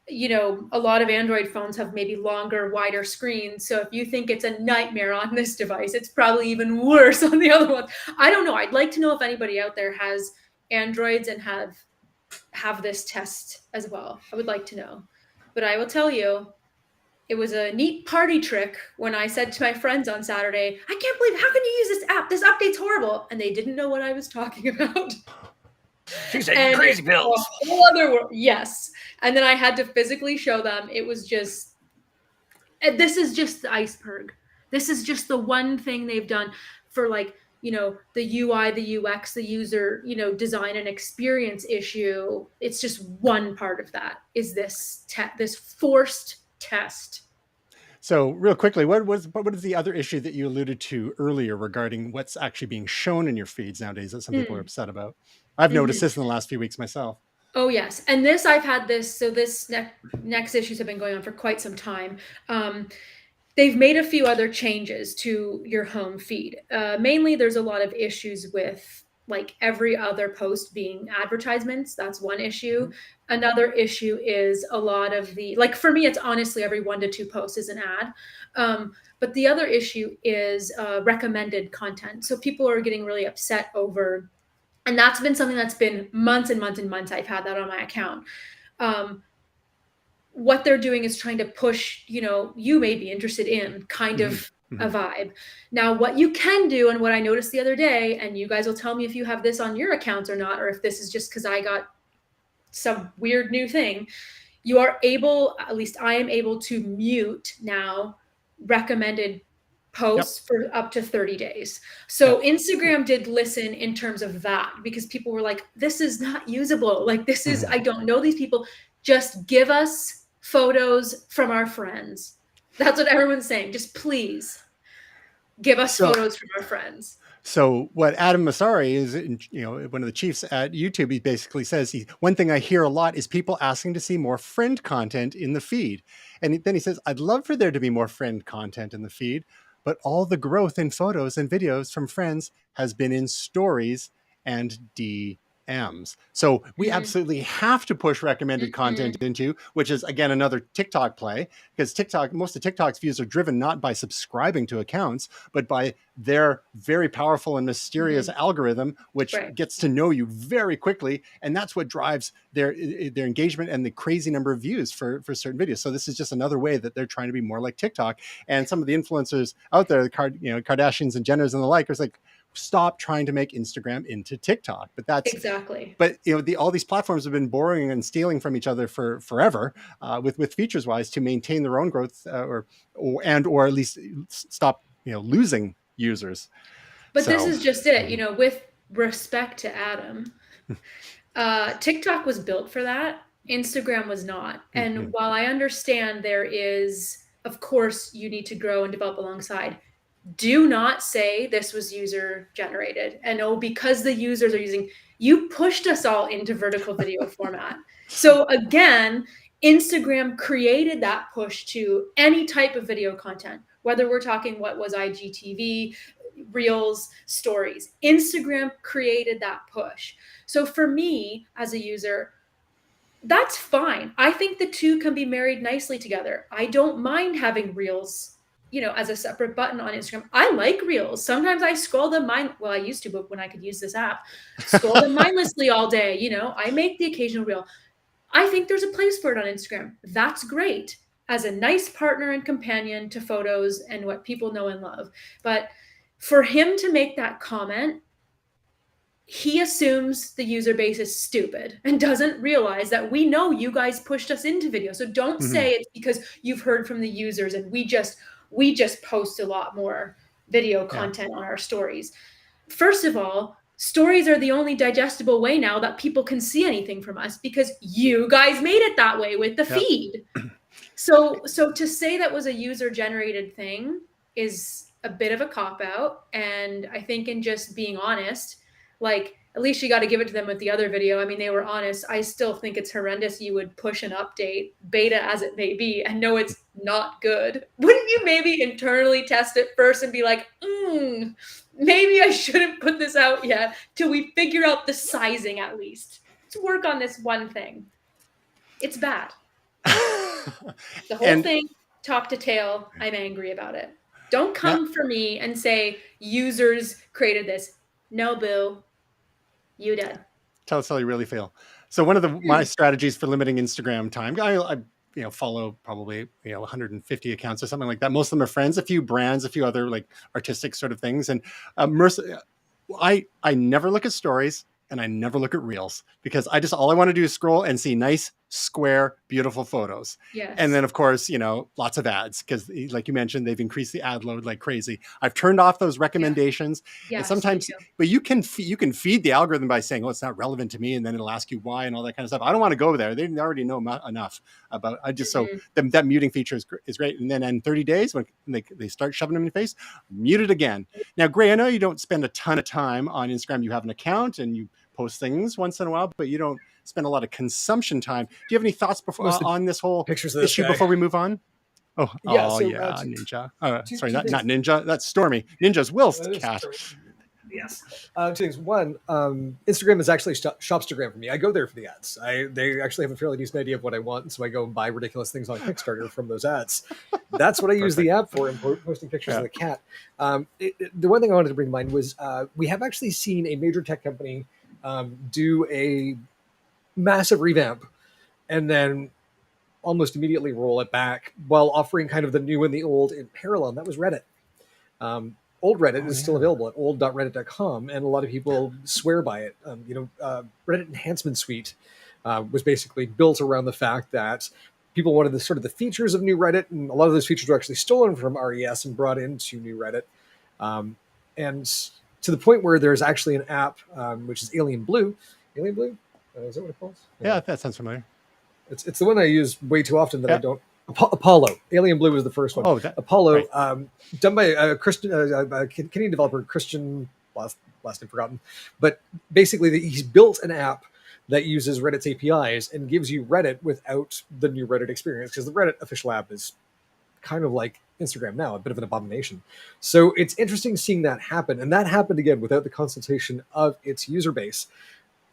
You know, a lot of Android phones have maybe longer, wider screens. So if you think it's a nightmare on this device, it's probably even worse on the other one. I don't know. I'd like to know if anybody out there has Androids and have this test as well. I would like to know. But I will tell you, it was a neat party trick when I said to my friends on Saturday, I can't believe, how can you use this app? This update's horrible. And they didn't know what I was talking about. She said crazy pills. A whole other world. Yes. And then I had to physically show them. It was just, this is just the iceberg. This is just the one thing they've done for, like, you know, the UI, the UX, the user, you know, design and experience issue. It's just one part of that is this this forced test. So real quickly, what is the other issue that you alluded to earlier regarding what's actually being shown in your feeds nowadays that some people are upset about? I've noticed this in the last few weeks myself. Oh, yes. And this, I've had this. So this next issues have been going on for quite some time. They've made a few other changes to your home feed. Mainly, there's a lot of issues with like every other post being advertisements. That's one issue. Another issue is a lot of the, like for me, it's honestly every 1 to 2 posts is an ad. But the other issue is recommended content. So people are getting really upset over, and that's been something that's been months and months and months. I've had that on my account. What they're doing is trying to push, you know, you may be interested in kind of a vibe. Now, what you can do, and what I noticed the other day, and you guys will tell me if you have this on your accounts or not, or if this is just because I got some weird new thing, you are able, at least I am able to mute now recommended posts for up to 30 days. So Instagram did listen in terms of that, because people were like, this is not usable. Like, this is, I don't know these people. Just give us photos from our friends. That's what everyone's saying. Just please give us photos from our friends. So what Adam Massari is, you know, one of the chiefs at YouTube, he basically says, one thing I hear a lot is people asking to see more friend content in the feed. And then he says, I'd love for there to be more friend content in the feed, but all the growth in photos and videos from friends has been in stories and DMs. So we absolutely have to push recommended content into, which is, again, another TikTok play, because most of TikTok's views are driven not by subscribing to accounts, but by their very powerful and mysterious algorithm, which gets to know you very quickly. And that's what drives their engagement and the crazy number of views for certain videos. So this is just another way that they're trying to be more like TikTok. And some of the influencers out there, the Kardashians and Jenners and the like, are like, stop trying to make Instagram into TikTok. But that's exactly. But you know, all these platforms have been borrowing and stealing from each other for forever, with features wise, to maintain their own growth, or at least stop losing users. But this is just it. You know, with respect to Adam, TikTok was built for that. Instagram was not. And while I understand there is, of course, you need to grow and develop alongside, do not say this was user generated. And oh, because the users are using, you pushed us all into vertical video format. So again, Instagram created that push to any type of video content, whether we're talking what was IGTV, Reels, Stories. Instagram created that push. So for me as a user, that's fine. I think the two can be married nicely together. I don't mind having Reels, you know, as a separate button on Instagram. I like Reels. Sometimes I scroll them well, I used to, but when I could use this app, scroll them mindlessly all day. You know, I make the occasional reel. I think there's a place for it on Instagram. That's great as a nice partner and companion to photos and what people know and love. But for him to make that comment, he assumes the user base is stupid and doesn't realize that we know you guys pushed us into video. So don't say it's because you've heard from the users and we just post a lot more video content on our stories. First of all, stories are the only digestible way now that people can see anything from us because you guys made it that way with the feed. So to say that was a user generated thing is a bit of a cop out. And I think in just being honest, like, at least you got to give it to them with the other video. I mean, they were honest. I still think it's horrendous. You would push an update, beta as it may be, and know it's not good. Wouldn't you maybe internally test it first and be like, maybe I shouldn't put this out yet till we figure out the sizing at least. Let's work on this one thing. It's bad. The whole thing, top to tail, I'm angry about it. Don't come for me and say users created this. No, boo. You did. Tell us how you really feel. So one of my strategies for limiting Instagram time, I follow probably 150 accounts or something like that. Most of them are friends, a few brands, a few other like artistic sort of things. And I never look at stories and I never look at reels because all I want to do is scroll and see nice, square, beautiful photos. Yes. And then of course, lots of ads because like you mentioned, they've increased the ad load like crazy. I've turned off those recommendations. Yeah. And sometimes, but you can feed the algorithm by saying, oh, it's not relevant to me. And then it'll ask you why and all that kind of stuff. I don't want to go there. They already know enough about, so that muting feature is great. And then in 30 days, when they start shoving them in your face, mute it again. Now, Gray, I know you don't spend a ton of time on Instagram. You have an account and you post things once in a while, but you don't spend a lot of consumption time. Do you have any thoughts on this whole issue before we move on? Ninja. Sorry, not Ninja. That's Stormy. Ninja's Will's cat. Yes. Two things. One, Instagram is actually Shopstagram for me. I go there for the ads. They actually have a fairly decent idea of what I want, and so I go and buy ridiculous things on Kickstarter from those ads. That's what I use the app for, and posting pictures of the cat. The one thing I wanted to bring to mind was we have actually seen a major tech company do a massive revamp and then almost immediately roll it back while offering kind of the new and the old in parallel. And that was Reddit. Old Reddit is still available at old.reddit.com, and a lot of people swear by it. Reddit Enhancement Suite was basically built around the fact that people wanted the features of new Reddit, and a lot of those features were actually stolen from RES and brought into new Reddit. And to the point where there's actually an app, which is Alien Blue. Alien Blue? Is that what it calls? Yeah, that sounds familiar. It's the one I use way too often that I don't. Apollo. Alien Blue was the first one. Apollo, right. Done by a Canadian developer, Christian, last name forgotten. But basically, he's built an app that uses Reddit's APIs and gives you Reddit without the new Reddit experience, because the Reddit official app is kind of like Instagram now, a bit of an abomination. So it's interesting seeing that happen. And that happened again without the consultation of its user base.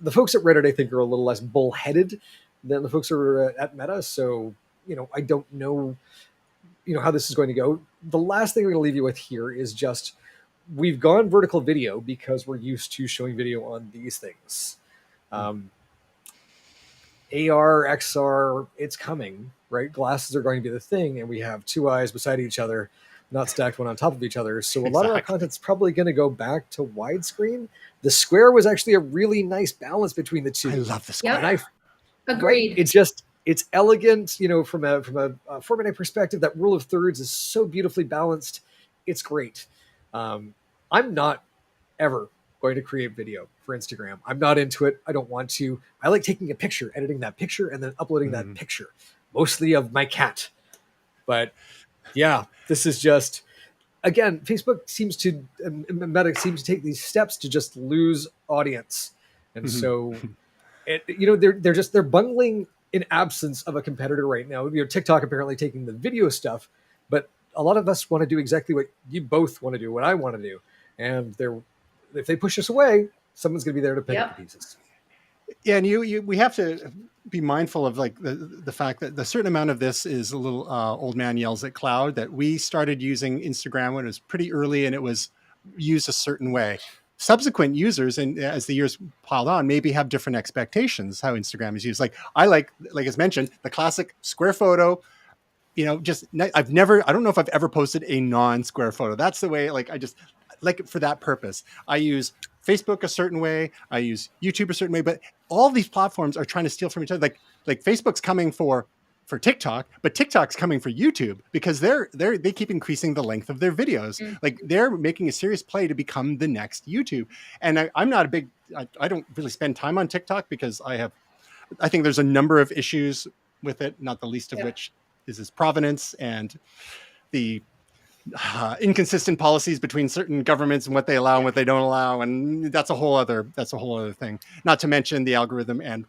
The folks at Reddit, I think, are a little less bullheaded than the folks who are at Meta. So, I don't know, how this is going to go. The last thing we're going to leave you with here is just, we've gone vertical video because we're used to showing video on these things. AR, XR, it's coming, right? Glasses are going to be the thing, and we have two eyes beside each other, not stacked one on top of each other. So a lot of our content's probably going to go back to widescreen. The square was actually a really nice balance between the two. I love the square. Yep. Agreed. It's elegant, from a formatting perspective. That rule of thirds is so beautifully balanced. It's great. I'm not ever going to create video for Instagram. I'm not into it. I don't want to. I like taking a picture, editing that picture, and then uploading that picture, mostly of my cat. But yeah, this is just, again, Facebook seems to, Meta seems to take these steps to just lose audience. And so, they're bungling in absence of a competitor right now. TikTok apparently taking the video stuff, but a lot of us want to do exactly what you both want to do, what I want to do. And if they push us away, someone's going to be there to pick up the pieces. Yeah, and we have to be mindful of like the fact that the certain amount of this is a little old man yells at cloud, that we started using Instagram when it was pretty early and it was used a certain way. Subsequent users, and as the years piled on, maybe have different expectations how Instagram is used. Like I like as mentioned, the classic square photo. I don't know if I've ever posted a non-square photo. That's the way, like, I just like it for that purpose. I use Facebook a certain way. I use YouTube a certain way, but all these platforms are trying to steal from each other. Like Facebook's coming for TikTok, but TikTok's coming for YouTube because they keep increasing the length of their videos. Like they're making a serious play to become the next YouTube. And I'm not I don't really spend time on TikTok because I think there's a number of issues with it, not the least of which is its provenance and the inconsistent policies between certain governments and what they allow and what they don't allow, and that's a whole other thing. Not to mention the algorithm and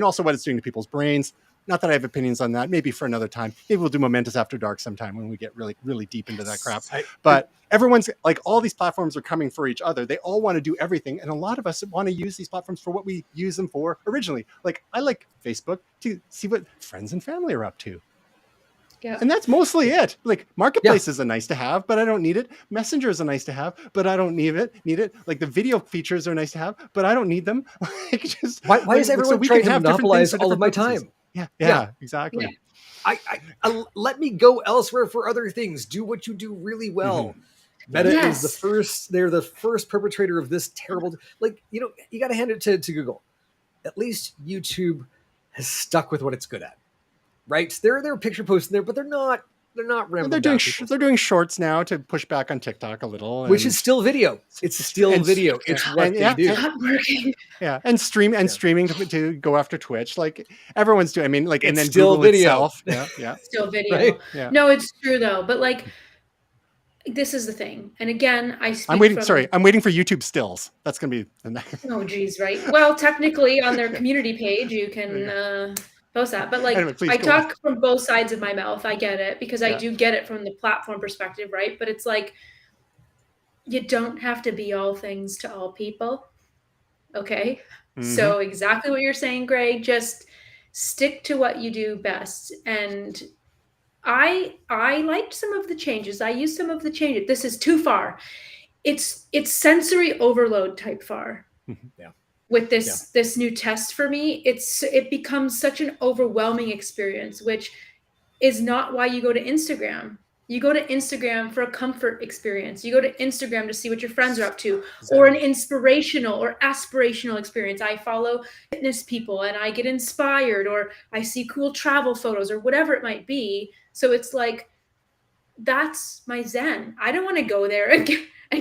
also what it's doing to people's brains. Not that I have opinions on that. Maybe for another time. Maybe we'll do Momentous After Dark sometime when we get really, really deep into that crap. But everyone's like, all these platforms are coming for each other. They all want to do everything, and a lot of us want to use these platforms for what we use them for originally. Like I like Facebook to see what friends and family are up to. Yeah. And that's mostly it. Like Marketplace is a nice to have, but I don't need it. Messenger is a nice to have, but I don't need it. Like the video features are nice to have, but I don't need them. Like just why is everyone trying to monopolize all of my time? Yeah, exactly. Yeah. I let me go elsewhere for other things. Do what you do really well. Meta is the first. They're the first perpetrator of this terrible. Like you got to hand it to Google. At least YouTube has stuck with what it's good at. Right, they're picture posting there, but they're not they're doing shorts now to push back on TikTok a little, which is still video. It's still video. It's what they do. Yeah, and streaming to go after Twitch. Like everyone's doing. I mean, like, and then still Google video. Itself. Yeah, still video. Right? Yeah. No, it's true though. But like, this is the thing. And again, I'm waiting for YouTube stills. That's gonna be the next. Oh, geez, right. Well, technically, on their community page, you can. Post that, but like anyway, I talk from both sides of my mouth. I get it because I do get it from the platform perspective, right? But it's like you don't have to be all things to all people. Okay. So exactly what you're saying, Greg, just stick to what you do best. And I liked some of the changes. I used some of the changes. This is too far. It's sensory overload type far. Yeah. With this new test for me, it becomes such an overwhelming experience, which is not why you go to Instagram. You go to Instagram for a comfort experience. You go to Instagram to see what your friends are up to, or an inspirational or aspirational experience. I follow fitness people and I get inspired, or I see cool travel photos or whatever it might be. So it's like, that's my zen. I don't want to go there and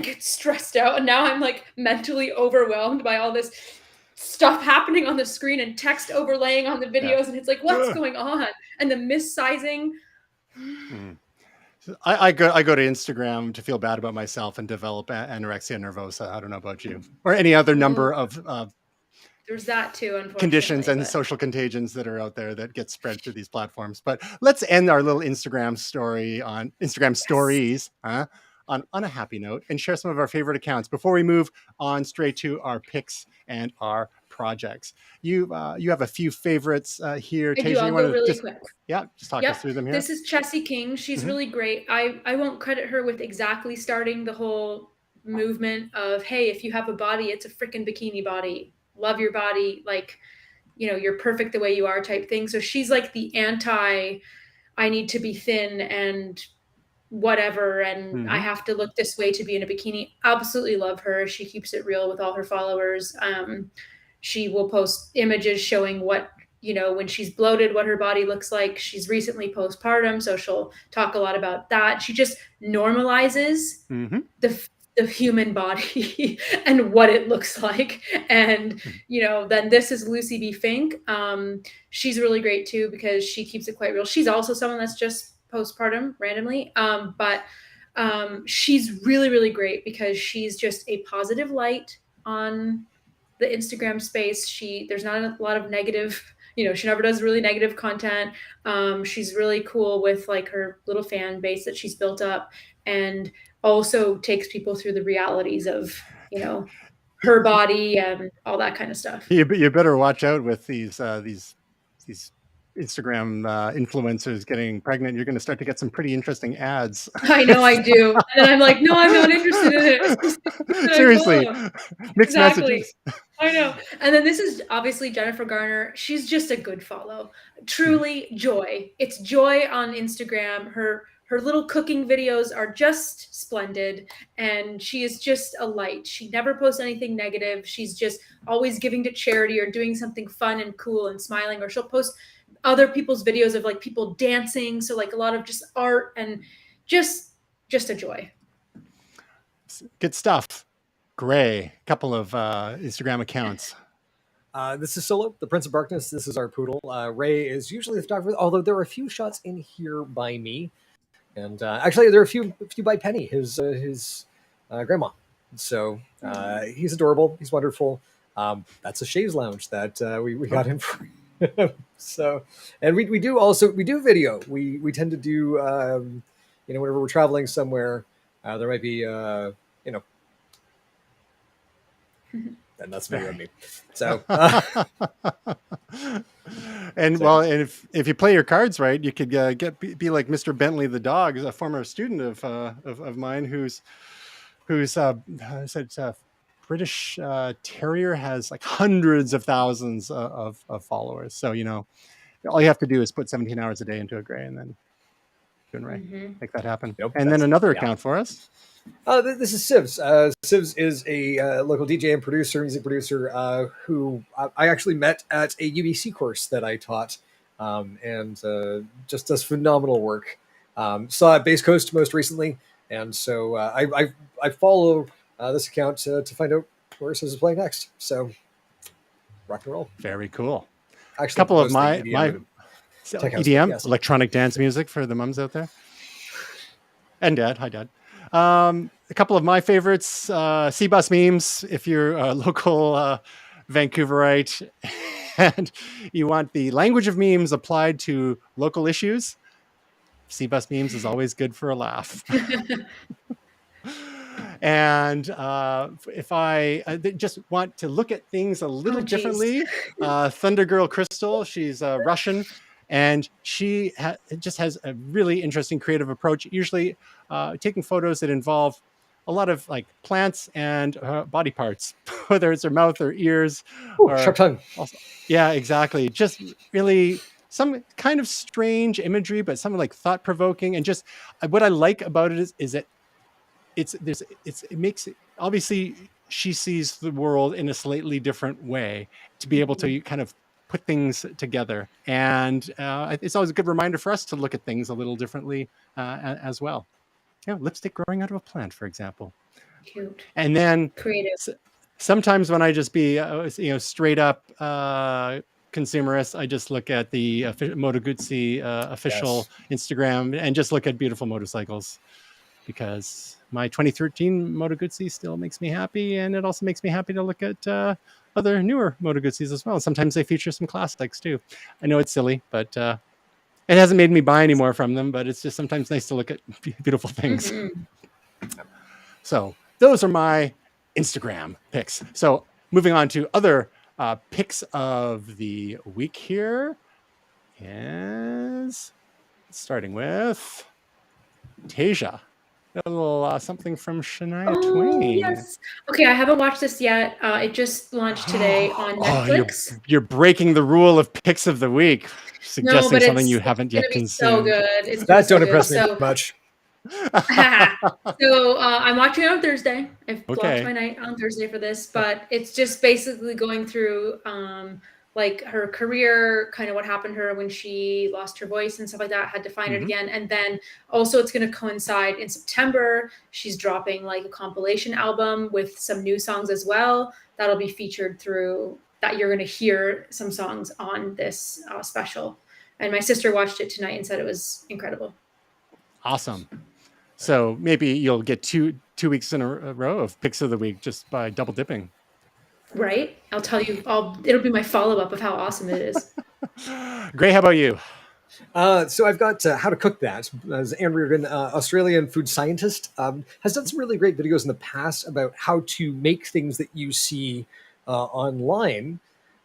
get stressed out. And now I'm like mentally overwhelmed by all this stuff happening on the screen and text overlaying on the videos. And it's like, what's going on? And the missizing. I go to Instagram to feel bad about myself and develop anorexia nervosa. I don't know about you or any other number of there's that too, unfortunately. Conditions and social contagions that are out there that get spread through these platforms. But let's end our little Instagram story on Instagram stories on a happy note and share some of our favorite accounts before we move on straight to our picks and our projects. You have a few favorites here. I do. I'll go really quick. Yeah, just talk us through them here. This is Chessie King. She's really great. I won't credit her with exactly starting the whole movement of, hey, if you have a body, it's a freaking bikini body. Love your body. Like, you're perfect the way you are type thing. So she's like the anti, I need to be thin and whatever. And I have to look this way to be in a bikini. Absolutely love her. She keeps it real with all her followers. She will post images showing what, when she's bloated, what her body looks like. She's recently postpartum, so she'll talk a lot about that. She just normalizes the the human body and what it looks like. And, you know, then this is Lucie B. Fink. She's really great too, because she keeps it quite real. She's also someone that's just postpartum randomly. But she's really, really great because she's just a positive light on the Instagram space. There's not a lot of negative, you know, she never does really negative content. She's really cool with like her little fan base that she's built up, and also takes people through the realities of, you know, her body and all that kind of stuff. You better watch out with these Instagram influencers getting pregnant. You're going to start to get some pretty interesting ads. I know, I do. And I'm like, no, I'm not interested in it. Seriously, mixed messages. I know. And then this is obviously Jennifer Garner. She's just a good follow. Truly joy. It's joy on Instagram. Her little cooking videos are just splendid, and she is just a light. She never posts anything negative. She's just always giving to charity or doing something fun and cool and smiling, or she'll post other people's videos of like people dancing. So like a lot of just art and just a joy. Good stuff. Gray, a couple of Instagram accounts. This is Solo, the Prince of Barkness. This is our poodle. Ray is usually the photographer, although there are a few shots in here by me. And actually, there are a few by Penny, his grandma. So he's adorable. He's wonderful. That's a chaise lounge that we got him for. So, and we do video. We tend to do you know, whenever we're traveling somewhere, there might be you know, and that's video of me. So. And so. Well, and if you play your cards right, you could be like Mr. Bentley the dog, a former student of mine who's said British Terrier has like hundreds of thousands of followers. So, you know, all you have to do is put 17 hours a day into a gray and then doing right. Make that happen. Nope, and then another account for us. This is Sivz. Sivz is a local DJ and music producer, who I actually met at a UBC course that I taught, and just does phenomenal work. Saw at Base Coast most recently, and so I follow this account to find out where Sivz is playing next. So rock and roll. Very cool. Actually, a couple of my EDM, yes. Electronic dance music for the mums out there. And Dad. Hi, Dad. A couple of my favorites, Seabus Memes, if you're a local Vancouverite and you want the language of memes applied to local issues, Seabus Memes is always good for a laugh. And if I just want to look at things a little differently, Thunder Girl Crystal, she's Russian, and she just has a really interesting creative approach, usually taking photos that involve a lot of like plants and body parts, whether it's her mouth or ears. Ooh, or sharp tongue. Also, yeah, exactly. Just really some kind of strange imagery, but some like thought-provoking. And just what I like about it is that it makes it, obviously she sees the world in a slightly different way to be able to kind of put things together. And it's always a good reminder for us to look at things a little differently as well. You know, lipstick growing out of a plant, for example. Cute. And then creative. Sometimes when I just be, straight up consumerist, I just look at the Moto Guzzi official Instagram and just look at beautiful motorcycles, because my 2013 Moto Guzzi still makes me happy, and it also makes me happy to look at other newer Moto Guzzis as well. Sometimes they feature some classics too. I know it's silly, but it hasn't made me buy any more from them, but it's just sometimes nice to look at beautiful things. So those are my Instagram picks. So moving on to other picks of the week here is starting with Tasia. A little something from Shania Twain. Yes. Okay, I haven't watched this yet. It just launched today on Netflix. You're breaking the rule of picks of the week, suggesting something you haven't yet consumed. So good. It's that don't impress me much. So I'm watching it on Thursday. I've blocked my night on Thursday for this, but it's just basically going through like her career, kind of what happened to her when she lost her voice and stuff like that, had to find it again. And then also it's going to coincide in September. She's dropping like a compilation album with some new songs as well. That'll be featured through that. You're going to hear some songs on this special. And my sister watched it tonight and said it was incredible. Awesome. So maybe you'll get two weeks in a row of picks of the week just by double dipping. Right? I'll tell you. It'll be my follow-up of how awesome it is. Gray, how about you? So I've got How to Cook That. As Anne Reardon, Australian food scientist, has done some really great videos in the past about how to make things that you see online.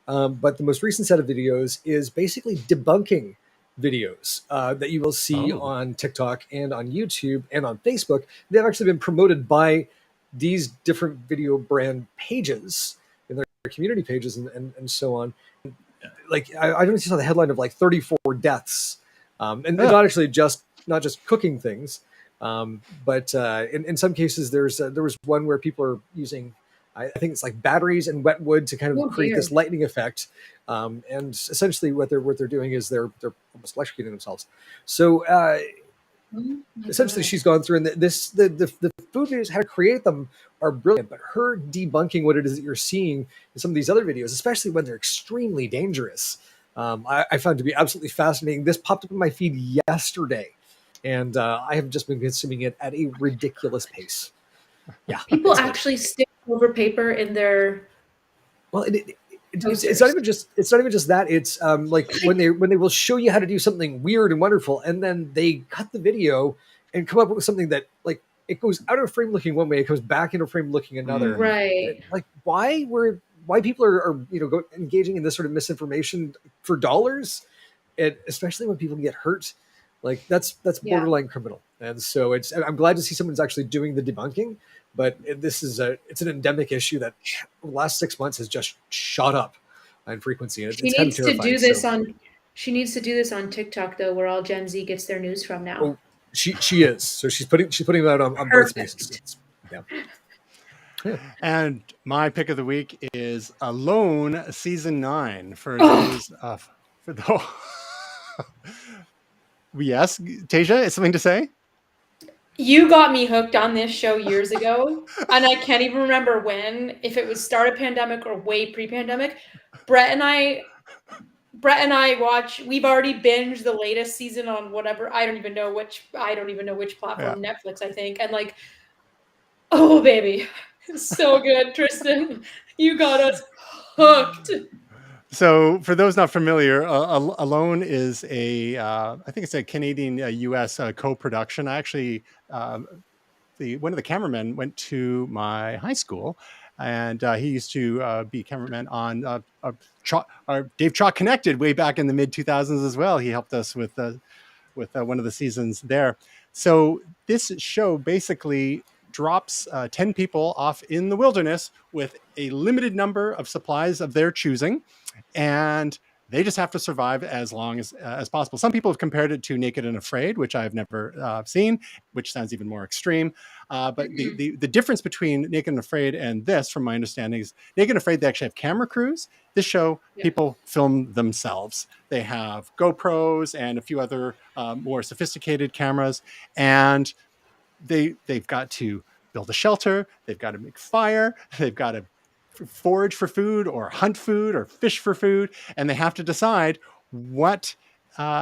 But the most recent set of videos is basically debunking videos that you will see on TikTok and on YouTube and on Facebook. They've actually been promoted by these different video brand pages in their community pages and so on. Like I don't know if you saw the headline of like 34 deaths, and not just cooking things, but in some cases there was one where people are using, I think it's like batteries and wet wood to kind of create this lightning effect, and essentially what they're doing is they're almost electrocuting themselves. So essentially, she's gone through, and the food videos, how to create them, are brilliant. But her debunking what it is that you're seeing in some of these other videos, especially when they're extremely dangerous, I found to be absolutely fascinating. This popped up in my feed yesterday, and I have just been consuming it at a ridiculous pace. Yeah, people actually stick over paper in their. Well, it's not even just that. It's like when they will show you how to do something weird and wonderful, and then they cut the video and come up with something that, like, it goes out of frame looking one way, it comes back into frame looking another. Right. Like why people are engaging in this sort of misinformation for dollars, and especially when people get hurt, like that's borderline criminal. And so I'm glad to see someone's actually doing the debunking. But it's an endemic issue that the last 6 months has just shot up in frequency. She needs to do this on TikTok though, where all Gen Z gets their news from now. Oh, she is. So she's putting it out on both spaces. Yeah. And my pick of the week is Alone season 9 for those for the. Yes, Tasia, it's something to say. You got me hooked on this show years ago, and I can't even remember when, if it was start of pandemic or way pre-pandemic. Brett and I we've already binged the latest season on whatever, I don't even know which platform, Netflix, I think. And like, oh baby, it's so good, Tristan. You got us hooked. So for those not familiar, Alone is I think it's a Canadian US co-production. I actually, one of the cameramen went to my high school, and he used to be cameraman on Dave Chalk Connected way back in the mid 2000s as well. He helped us with one of the seasons there. So this show basically drops 10 people off in the wilderness with a limited number of supplies of their choosing, and they just have to survive as long as possible. Some people have compared it to Naked and Afraid, which I've never seen, which sounds even more extreme. But the difference between Naked and Afraid and this, from my understanding, is Naked and Afraid, they actually have camera crews. This show, people film themselves. They have GoPros and a few other more sophisticated cameras, and they've got to build a shelter. They've got to make fire. They've got to forage for food or hunt food or fish for food. And they have to decide what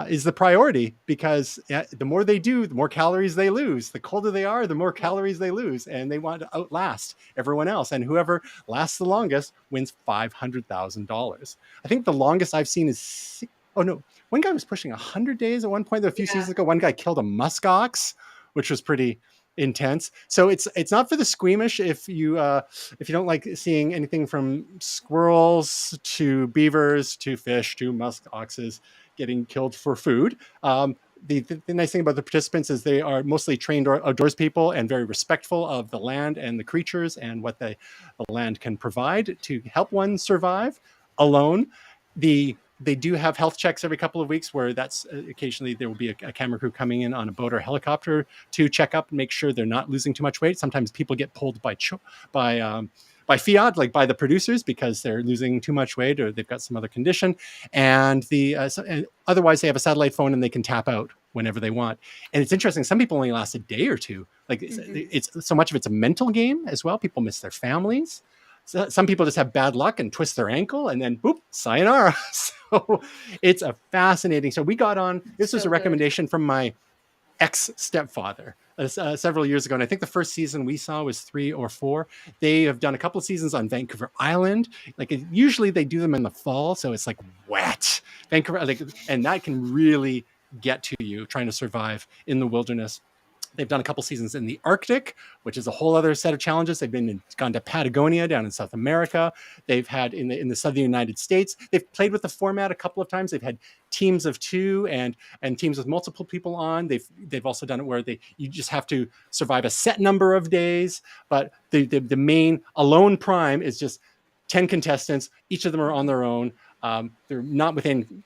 is the priority, because the more they do, the more calories they lose. The colder they are, the more calories they lose. And they want to outlast everyone else. And whoever lasts the longest wins $500,000. I think the longest I've seen is, one guy was pushing 100 days at one point a few seasons ago. One guy killed a musk ox, which was pretty intense. So it's not for the squeamish. If you don't like seeing anything from squirrels to beavers to fish to musk oxes getting killed for food. The nice thing about the participants is they are mostly trained outdoors people and very respectful of the land and the creatures and what the land can provide to help one survive alone. They do have health checks every couple of weeks, where that's occasionally there will be a camera crew coming in on a boat or helicopter to check up and make sure they're not losing too much weight. Sometimes people get pulled by by fiat, like by the producers, because they're losing too much weight or they've got some other condition. And and otherwise, they have a satellite phone and they can tap out whenever they want. And it's interesting. Some people only last a day or two. Like it's so much of it's a mental game as well. People miss their families. So some people just have bad luck and twist their ankle and then boop, sayonara. So it's a fascinating. So we got on, this was a recommendation from my ex-stepfather several years ago. And I think the first season we saw was 3 or 4. They have done a couple of seasons on Vancouver Island. Like usually they do them in the fall. So it's like wet. Vancouver, and that can really get to you trying to survive in the wilderness. They've done a couple seasons in the Arctic, which is a whole other set of challenges. They've gone to Patagonia down in South America. They've had in the southern United States. They've played with the format a couple of times. They've had teams of 2 and teams with multiple people on. They've also done it where you just have to survive a set number of days. But the main Alone Prime is just 10 contestants. Each of them are on their own. They're not within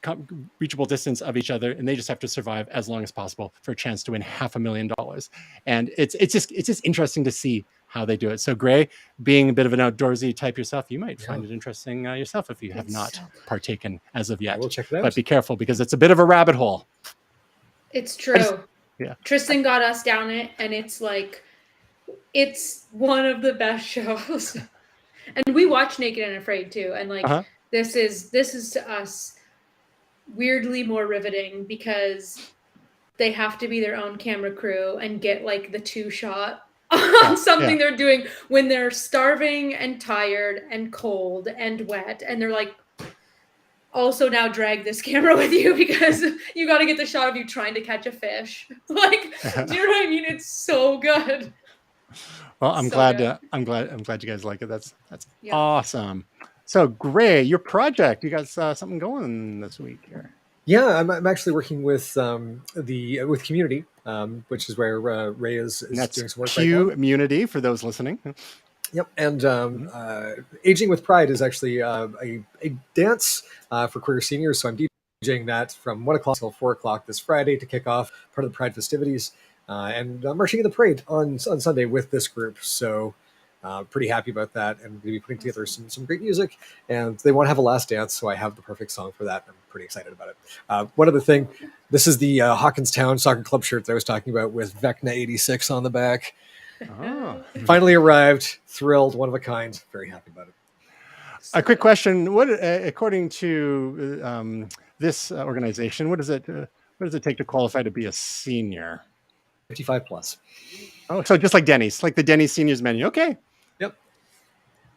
reachable distance of each other, and they just have to survive as long as possible for a chance to win $500,000. And it's just interesting to see how they do it. So, Gray, being a bit of an outdoorsy type yourself, you might find it interesting yourself if you have not partaken as of yet. We'll check it out. But be careful because it's a bit of a rabbit hole. It's true. Yeah. Tristan got us down it, and it's one of the best shows. And we watch Naked and Afraid too, and this is to us weirdly more riveting because they have to be their own camera crew and get the 2 shot on something they're doing when they're starving and tired and cold and wet, and they're like, also now drag this camera with you because you got to get the shot of you trying to catch a fish. Do you know what I mean? It's so good. Well, I'm glad you guys like it. That's awesome. So, Gray, your project, you got something going this week here? Yeah, I'm actually working with with Community, which is where Ray is doing some work right now. Community for those listening. Yep, and Aging with Pride is actually a dance for queer seniors. So I'm DJing that from 1 o'clock till 4 o'clock this Friday to kick off part of the Pride festivities, and marching in the parade on Sunday with this group. So. Pretty happy about that, and going to be putting together some great music. And they want to have a last dance, so I have the perfect song for that. I'm pretty excited about it. One other thing, this is the Hawkinstown Soccer Club shirt that I was talking about with Vecna 86 on the back. Oh. Finally arrived, thrilled, one of a kind. Very happy about it. A quick question: what, according to this organization, what does it take to qualify to be a senior? 55 plus. Oh, so just like Denny's, like the Denny's seniors menu. Okay. Yep.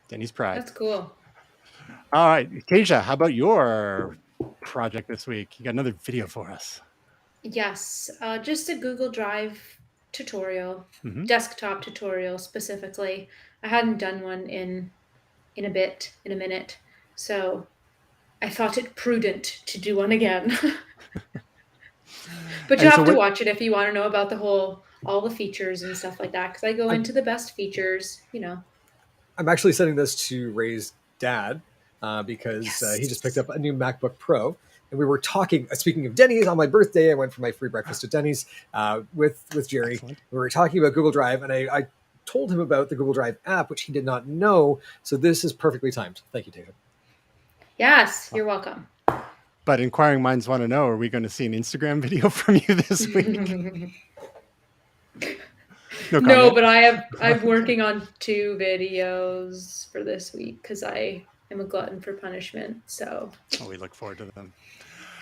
Denny's Pride. That's cool. All right, Tasia, how about your project this week? You got another video for us. Yes, just a Google Drive tutorial, desktop tutorial specifically. I hadn't done one in a minute, so I thought it prudent to do one again. But you have to watch it if you want to know about all the features and stuff like that, because I go into the best features, I'm actually sending this to Ray's dad because he just picked up a new MacBook Pro. And we were talking, speaking of Denny's, on my birthday, I went for my free breakfast at Denny's with Jerry. Excellent. We were talking about Google Drive, and I told him about the Google Drive app, which he did not know. So this is perfectly timed. Thank you, Tasia. Yes, you're welcome. But inquiring minds want to know, are we going to see an Instagram video from you this week? No, but I'm working on 2 videos for this week because I am a glutton for punishment. So we look forward to them.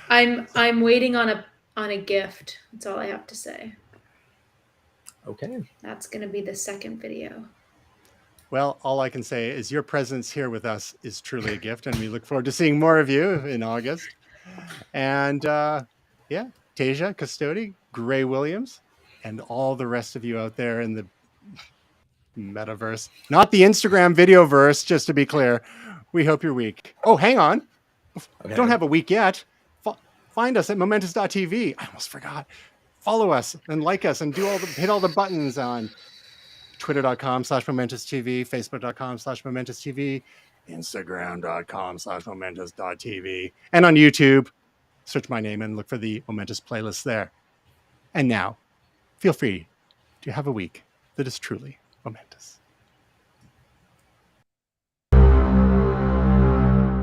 I'm waiting on a gift. That's all I have to say. Okay. That's going to be the second video. Well, all I can say is your presence here with us is truly a gift, and we look forward to seeing more of you in August. And Tasia, Custodi, Gray Williams, and all the rest of you out there in the metaverse, not the Instagram videoverse, just to be clear. We hope your week. Oh, hang on. Okay. Don't have a week yet. Find us at momentous.tv. I almost forgot. Follow us and like us and hit all the buttons on twitter.com/momentous.tv, facebook.com/momentous.tv, instagram.com/momentous.tv, and on YouTube, search my name and look for the Momentous playlist there. And now, feel free to have a week that is truly momentous.